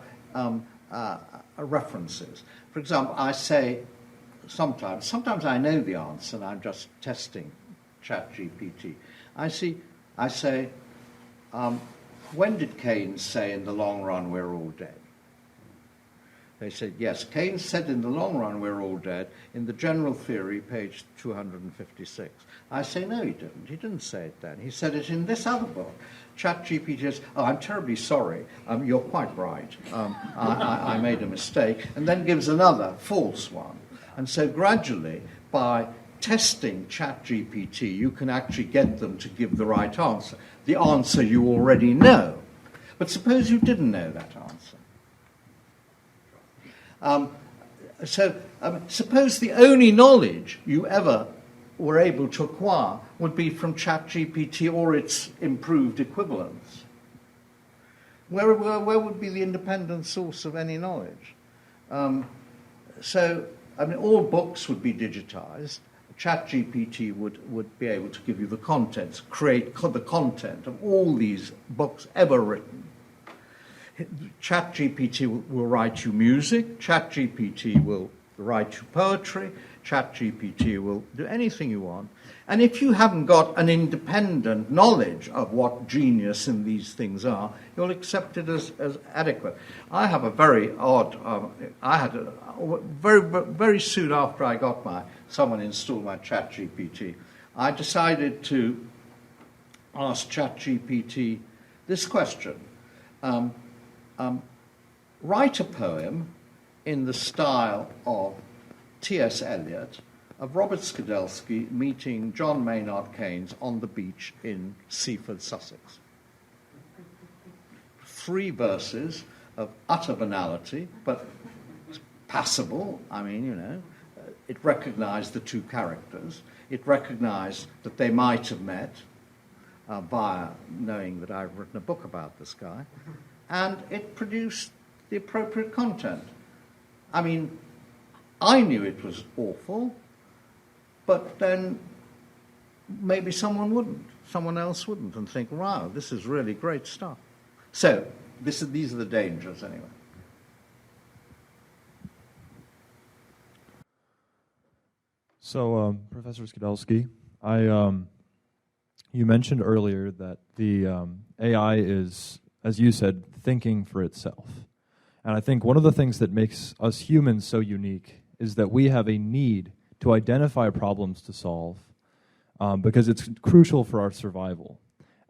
references. For example, I say sometimes I know the answer and I'm just testing ChatGPT. I say, when did Keynes say in the long run we're all dead? They said, yes, Keynes said in the long run we're all dead, in the general theory, page 256. I say, no, he didn't. He didn't say it then. He said it in this other book. ChatGPT says, oh, I'm terribly sorry. You're quite right. I made a mistake. And then gives another false one. And so gradually, by testing ChatGPT, you can actually get them to give the right answer. The answer you already know. But suppose you didn't know that answer. Suppose the only knowledge you ever were able to acquire would be from ChatGPT or its improved equivalents. Where would be the independent source of any knowledge? All books would be digitized, ChatGPT would be able to give you the contents, create the content of all these books ever written. ChatGPT will write you music, ChatGPT will write you poetry, ChatGPT will do anything you want. And if you haven't got an independent knowledge of what genius in these things are, you'll accept it as adequate. I have a very odd, very soon after I got someone installed my ChatGPT, I decided to ask ChatGPT this question. Write a poem in the style of T.S. Eliot, of Robert Skidelsky meeting John Maynard Keynes on the beach in Seaford, Sussex. 3 verses of utter banality, but passable. I mean, it recognized the 2 characters. It recognized that they might have met via knowing that I've written a book about this guy. And it produced the appropriate content. I mean, I knew it was awful, but then maybe someone else wouldn't, and think, wow, this is really great stuff. So, these are the dangers, anyway. So, Professor Skidelsky, you mentioned earlier that the AI is, as you said, thinking for itself. And I think one of the things that makes us humans so unique is that we have a need to identify problems to solve because it's crucial for our survival.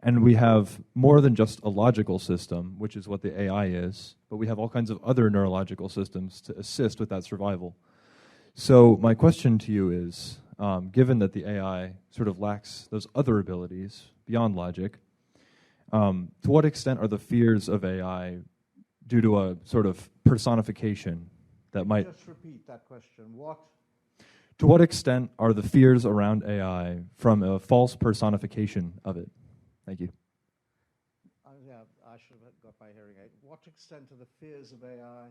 And we have more than just a logical system, which is what the AI is, but we have all kinds of other neurological systems to assist with that survival. So my question to you is, given that the AI sort of lacks those other abilities beyond logic, to what extent are the fears of AI due to a sort of personification that might... Just repeat that question. What? To what extent are the fears around AI from a false personification of it? Thank you. Yeah, I should have got my hearing aid. What extent are the fears of AI?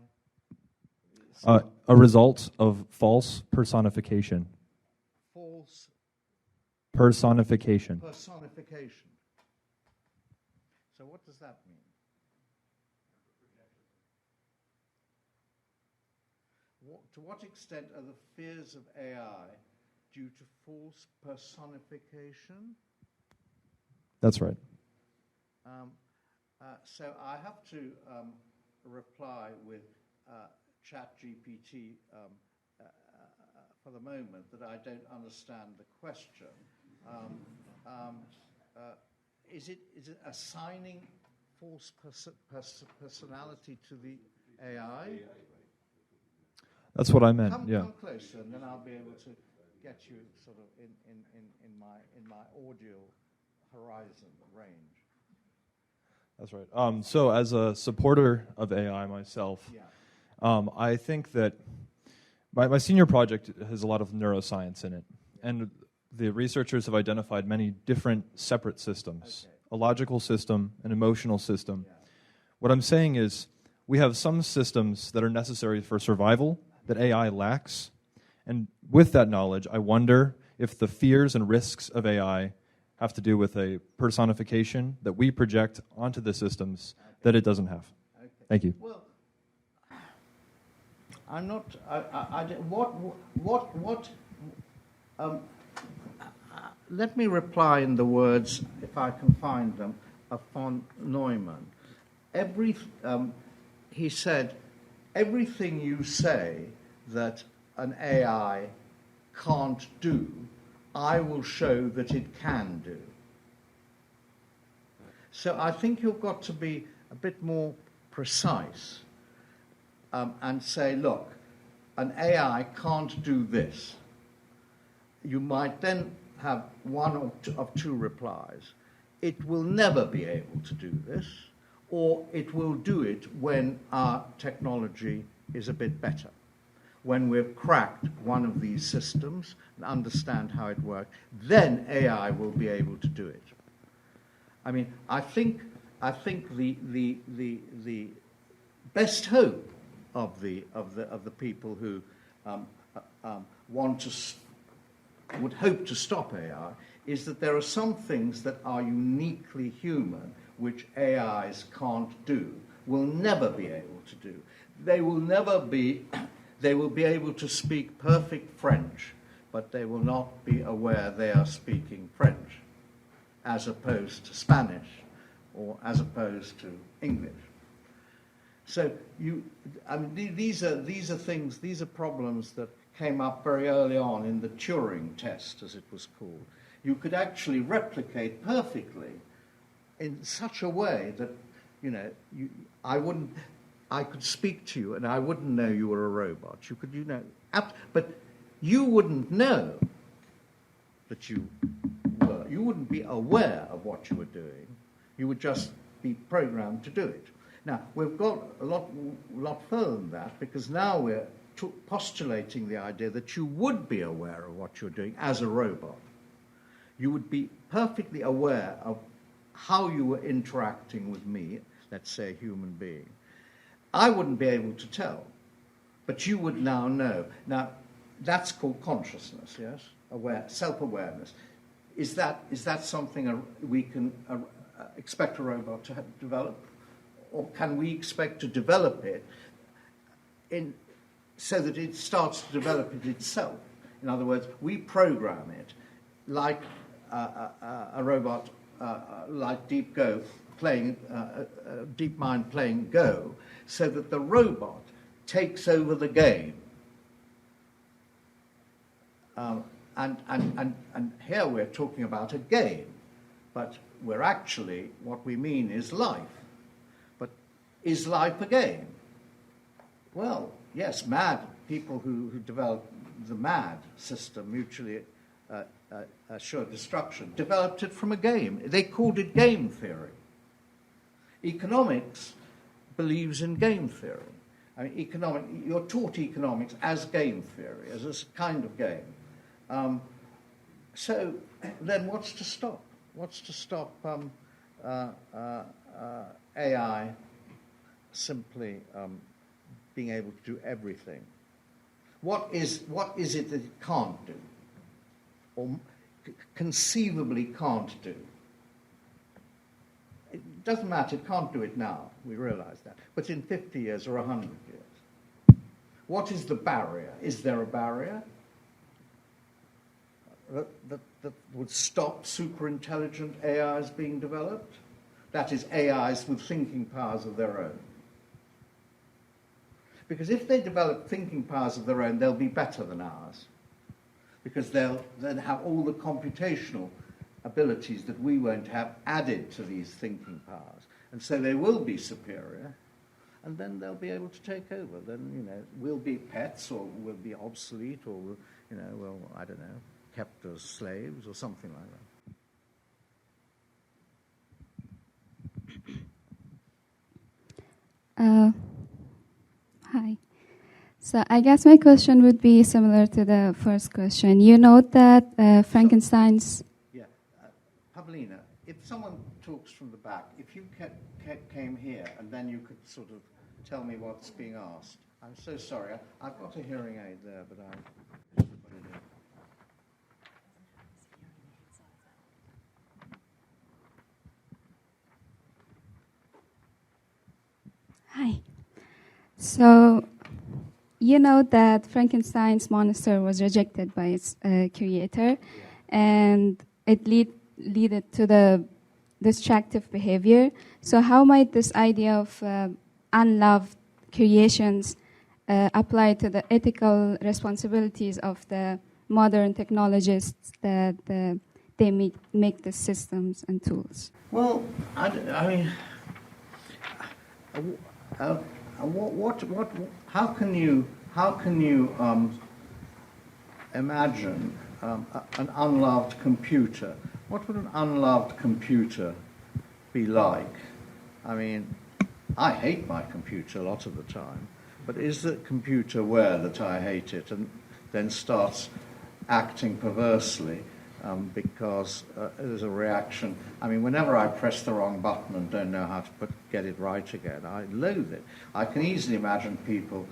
A result of false personification. False personification. Personification. So what does that mean? To what extent are the fears of AI due to false personification? That's right. So I have to reply with ChatGPT for the moment that I don't understand the question. Is it assigning false personality to the AI? That's what I meant. Come closer, and then I'll be able to get you sort of in my audio horizon range. That's right. So as a supporter of AI myself, I think that my senior project has a lot of neuroscience in it, and the researchers have identified many different separate systems, a logical system, an emotional system. What I'm saying is we have some systems that are necessary for survival that AI lacks, and with that knowledge, I wonder if the fears and risks of AI have to do with a personification that we project onto the systems that it doesn't have. Okay. Thank you. Well, I'm not. Let me reply in the words, if I can find them, of von Neumann. He said, everything you say that an AI can't do, I will show that it can do. So I think you've got to be a bit more precise and say, look, an AI can't do this. You might then have one of two replies. It will never be able to do this, or it will do it when our technology is a bit better. When we've cracked one of these systems and understand how it works, then AI will be able to do it. I mean, I think the best hope of the people who want to would hope to stop AI is that there are some things that are uniquely human which AIs can't do, will never be able to do. They will be able to speak perfect French, but they will not be aware they are speaking French, as opposed to Spanish, or as opposed to English. So these are problems that came up very early on in the Turing test, as it was called. You could actually replicate perfectly in such a way that, I could speak to you and I wouldn't know you were a robot. But you wouldn't know that you were. You wouldn't be aware of what you were doing. You would just be programmed to do it. Now, we've got a lot further than that, because now we're postulating the idea that you would be aware of what you're doing as a robot. You would be perfectly aware of how you were interacting with me, let's say a human being. I wouldn't be able to tell, but you would now know. Now, that's called consciousness, yes? Self-awareness. Is that something we can expect a robot to develop? Or can we expect to develop it so that it starts to develop it itself? In other words, we program it like a robot, like DeepMind playing Go, so that the robot takes over the game. And here we're talking about a game, but what we mean is life. But is life a game? Well, yes, people who developed the MAD system, mutually assured destruction, developed it from a game. They called it game theory. Economics believes in game theory. I mean, you're taught economics as game theory, as a kind of game. So then what's to stop? What's to stop AI simply being able to do everything? What is it that it can't do, or conceivably can't do? It doesn't matter, it can't do it now, we realize that. But in 50 years or 100 years, what is the barrier? Is there a barrier that would stop superintelligent AIs being developed? That is, AIs with thinking powers of their own. Because if they develop thinking powers of their own, they'll be better than ours. Because they'll then have all the computational abilities that we won't have added to these thinking powers. And so they will be superior, and then they'll be able to take over. Then, we'll be pets, or we'll be obsolete, or I don't know, kept as slaves or something like that. Hi. So I guess my question would be similar to the first question. You note that Frankenstein's... Yeah. Pavlina, if someone talks from the back, if you came here and then you could sort of tell me what's being asked. I'm so sorry. I've got a hearing aid there, but I put it in. Hi. So, you know that Frankenstein's monster was rejected by its creator, and it led to the destructive behavior. So how might this idea of unloved creations apply to the ethical responsibilities of the modern technologists that they make the systems and tools? Well, how can you imagine an unloved computer? What would an unloved computer be like? I mean, I hate my computer a lot of the time, but is the computer aware that I hate it and then starts acting perversely because there's a reaction? I mean, whenever I press the wrong button and don't know how to get it right again, I loathe it. I can easily imagine people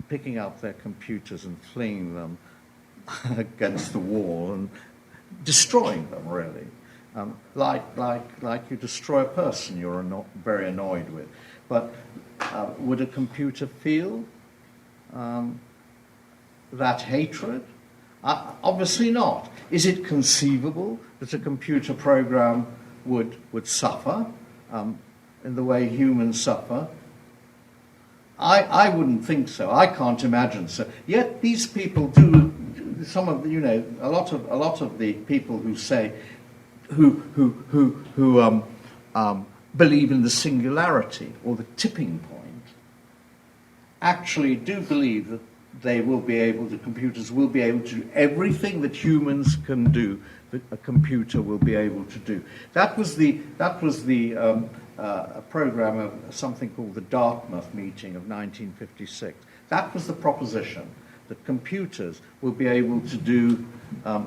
picking up their computers and flinging them against the wall and destroying them, really. Like you destroy a person you're very annoyed with. But would a computer feel that hatred? Obviously not. Is it conceivable that a computer program would suffer in the way humans suffer? I wouldn't think so. I can't imagine so. Yet these people do. Some of a lot of the people who say who believe in the singularity or the tipping point actually do believe that the computers will be able to do everything that humans can do, that a computer will be able to do. That was the program of something called the Dartmouth meeting of 1956. That was the proposition, that computers will be able to do,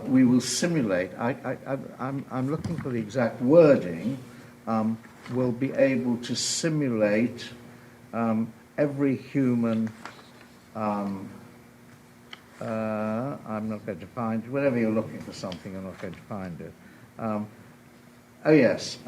we will simulate, I'm looking for the exact wording, will be able to simulate every human, I'm not going to find, whenever you're looking for something, I'm not going to find it. Oh yes,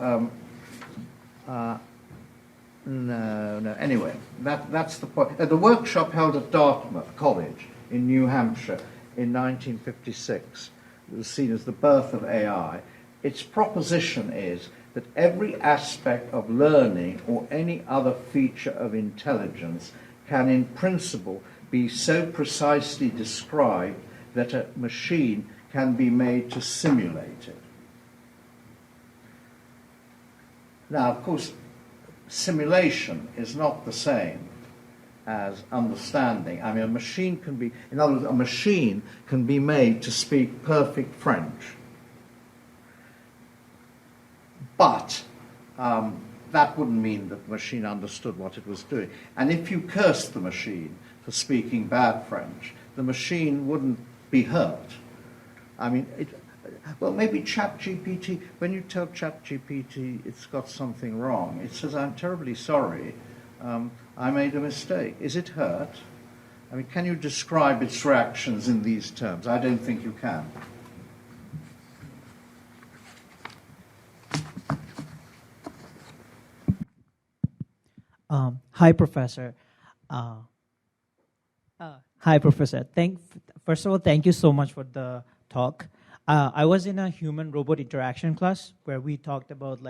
no, anyway, that's the point. At the workshop held at Dartmouth College in New Hampshire in 1956, it was seen as the birth of AI. Its proposition is that every aspect of learning or any other feature of intelligence can in principle be so precisely described that a machine can be made to simulate it. Now, of course, simulation is not the same as understanding. I mean, a machine can be, in other words, a machine can be made to speak perfect French. But that wouldn't mean that the machine understood what it was doing. And if you cursed the machine for speaking bad French, the machine wouldn't be hurt. I mean, well, maybe ChatGPT, when you tell ChatGPT it's got something wrong, it says, I'm terribly sorry, I made a mistake. Is it hurt? I mean, can you describe its reactions in these terms? I don't think you can. Hi, Professor. Hi, Professor. First of all, thank you so much for the talk. I was in a human-robot interaction class where we talked about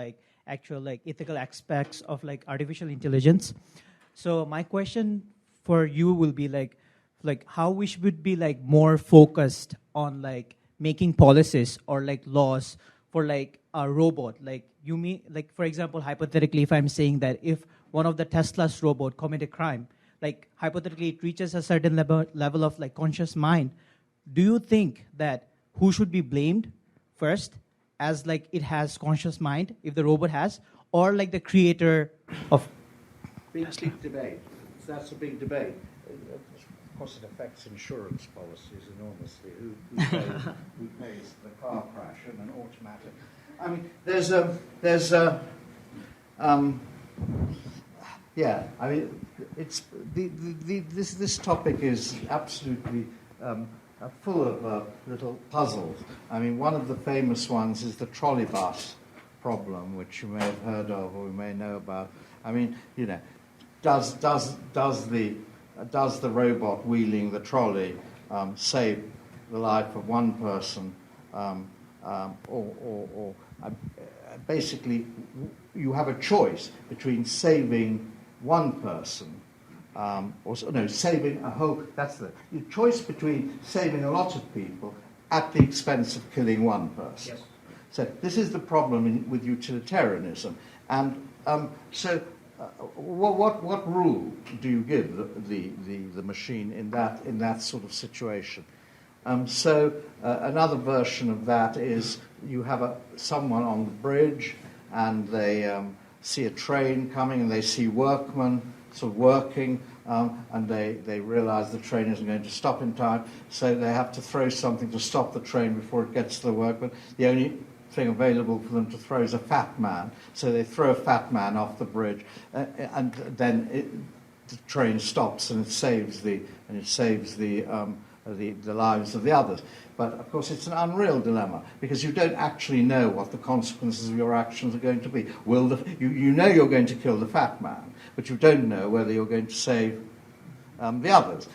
actual ethical aspects of artificial intelligence. So my question for you will be how we should be more focused on making policies or laws for a robot. You mean for example, hypothetically, if I'm saying that if one of the Tesla's robot commit a crime, hypothetically it reaches a certain level of conscious mind, do you think that who should be blamed first, as it has conscious mind, if the robot has, or the creator of Big debate. That's a big debate. Of course, it affects insurance policies enormously. Who pays the car crash and an automatic? I mean, yeah. I mean, it's this topic is absolutely full of little puzzles. I mean, one of the famous ones is the trolley bus problem, which you may have heard of or you may know about. I mean, does the robot wheeling the trolley save the life of one person, or basically you have a choice between saving one person saving a whole. That's the choice between saving a lot of people at the expense of killing one person. Yes. So this is the problem with utilitarianism, and what rule do you give the machine in that sort of situation? Another version of that is you have someone on the bridge, and they see a train coming, and they see workmen sort of working, and they realize the train isn't going to stop in time, so they have to throw something to stop the train before it gets to the workmen. The only thing available for them to throw is a fat man, so they throw a fat man off the bridge, and then the train stops, and it saves the the lives of the others. But, of course, it's an unreal dilemma, because you don't actually know what the consequences of your actions are going to be. You know you're going to kill the fat man, but you don't know whether you're going to save the others.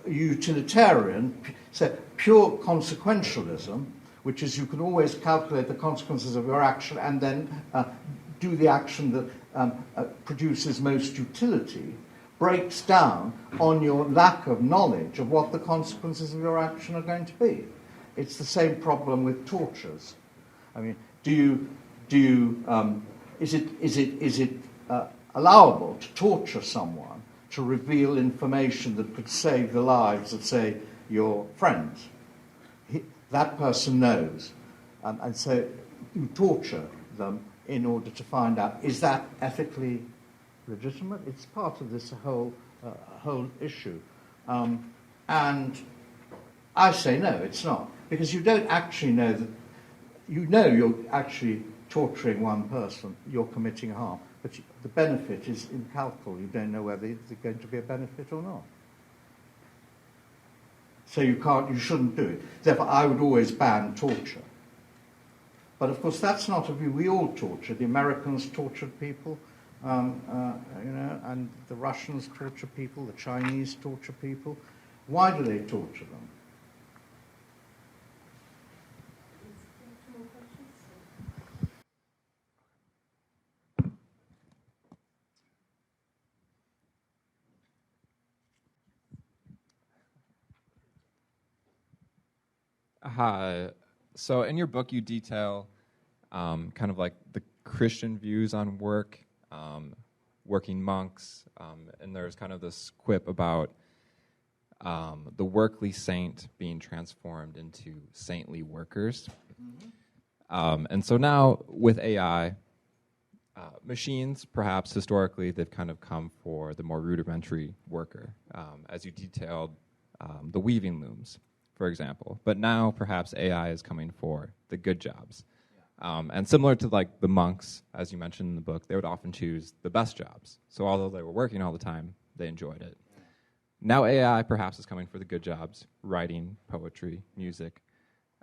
Utilitarian, so pure consequentialism, which is you can always calculate the consequences of your action and then do the action that produces most utility, breaks down on your lack of knowledge of what the consequences of your action are going to be. It's the same problem with tortures. I mean, is it allowable to torture someone to reveal information that could save the lives of, say, your friends? That person knows, and so you torture them in order to find out, is that ethically legitimate? It's part of this whole issue. And I say no, it's not, because you don't actually know that, you know you're actually torturing one person, you're committing harm, but the benefit is incalculable. You don't know whether there's going to be a benefit or not. So you shouldn't do it. Therefore, I would always ban torture. But of course, that's not a view. We all torture. The Americans tortured people, and the Russians torture people, the Chinese torture people. Why do they torture them? Hi. So in your book, you detail kind of like the Christian views on work, working monks, and there's kind of this quip about the workly saint being transformed into saintly workers. Mm-hmm. And so now with AI, machines, perhaps historically, they've kind of come for the more rudimentary worker, as you detailed the weaving looms, for example. But now perhaps AI is coming for the good jobs. And similar to like the monks, as you mentioned in the book, they would often choose the best jobs. So although they were working all the time, they enjoyed it. Now AI perhaps is coming for the good jobs, writing, poetry, music.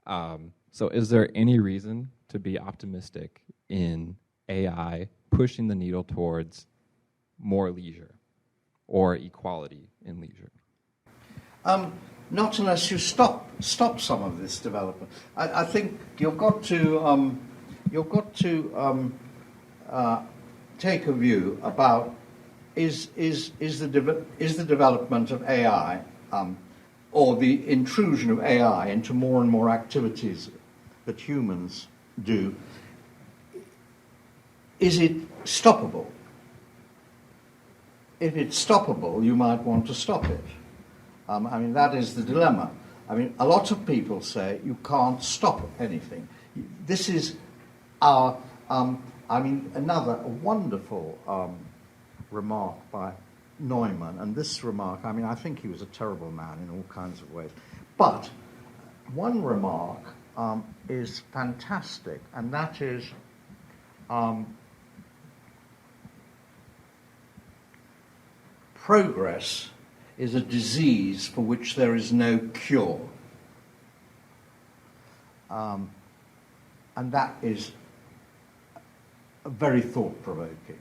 So is there any reason to be optimistic in AI pushing the needle towards more leisure or equality in leisure? Not unless you stop some of this development. I think you've got to take a view about is the development of AI or the intrusion of AI into more and more activities that humans do, is it stoppable? If it's stoppable, you might want to stop it. I mean, that is the dilemma. I mean, a lot of people say you can't stop anything. This is our, another wonderful remark by Neumann, and this remark, I mean, I think he was a terrible man in all kinds of ways. But one remark is fantastic, and that is progress is a disease for which there is no cure. And that is very thought-provoking.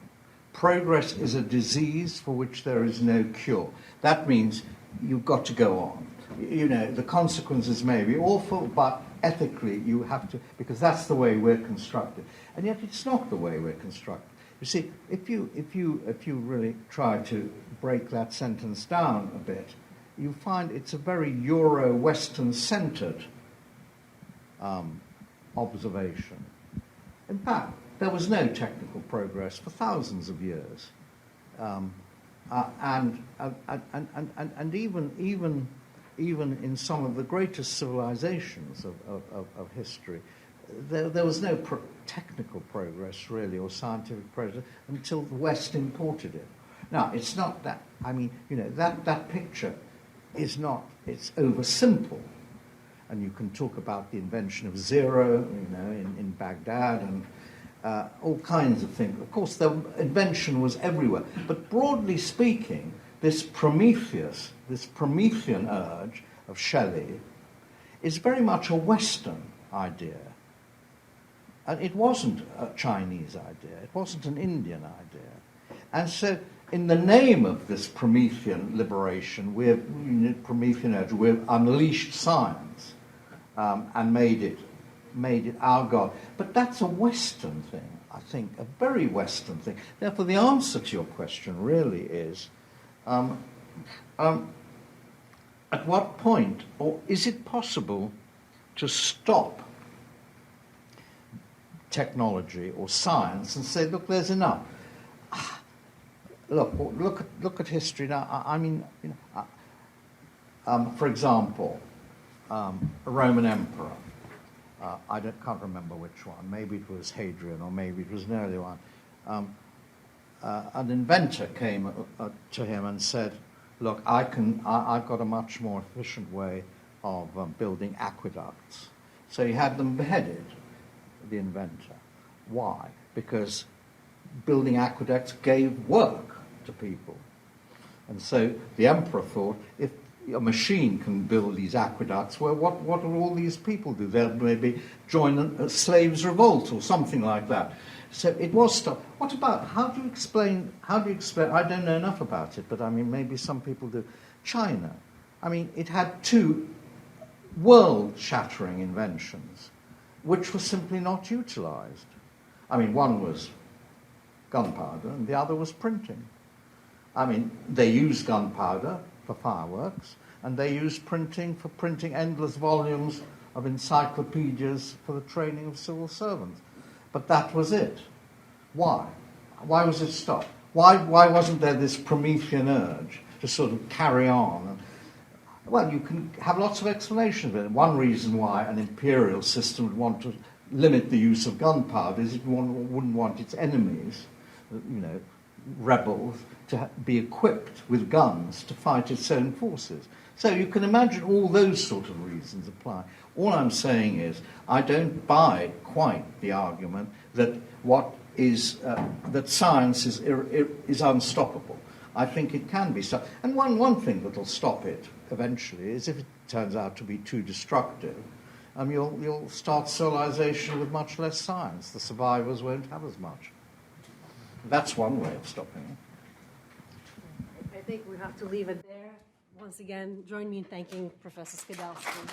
Progress is a disease for which there is no cure. That means you've got to go on. You know, the consequences may be awful, but ethically you have to, because that's the way we're constructed. And yet it's not the way we're constructed. You see, if you really try to break that sentence down a bit, you find it's a very Euro-Western-centered observation. In fact, there was no technical progress for thousands of years, and even in some of the greatest civilizations of history, there was no technical progress, really, or scientific progress until the West imported it. Now, it's not that, I mean, you know, that picture is not, it's oversimple. And you can talk about the invention of zero, you know, in Baghdad, and all kinds of things. Of course, the invention was everywhere. But broadly speaking, this Promethean urge of Shelley is very much a Western idea. And it wasn't a Chinese idea, it wasn't an Indian idea. And so, in the name of this Promethean liberation, Promethean urge, we've unleashed science and made it our God. But that's a Western thing, I think, a very Western thing. Therefore, the answer to your question really is, at what point, or is it possible to stop technology or science and say, look, there's enough? Look at history now. I mean, for example, a Roman emperor. I can't remember which one. Maybe it was Hadrian, or maybe it was an earlier one. An inventor came to him and said, "Look, I've got a much more efficient way of building aqueducts." So he had them beheaded, the inventor. Why? Because building aqueducts gave work to people. And so the emperor thought, if a machine can build these aqueducts, well, what will all these people do? They'll maybe join a slaves' revolt or something like that. So it was stopped. What about, how do you explain, I don't know enough about it, but I mean, maybe some people do. China. I mean, it had two world-shattering inventions, which were simply not utilized. I mean, one was gunpowder and the other was printing. I mean, they used gunpowder for fireworks, and they used printing for printing endless volumes of encyclopedias for the training of civil servants. But that was it. Why? Why was it stopped? Why wasn't there this Promethean urge to sort of carry on? Well, you can have lots of explanations of it. One reason why an imperial system would want to limit the use of gunpowder is it wouldn't want its enemies, rebels, to be equipped with guns to fight its own forces. So you can imagine all those sort of reasons apply. All I'm saying is I don't buy quite the argument that that science is unstoppable. I think it can be stopped. And one thing that will stop it eventually is if it turns out to be too destructive, you'll start civilization with much less science. The survivors won't have as much. That's one way of stopping it. I think we have to leave it there. Once again, join me in thanking Professor Skidelsky.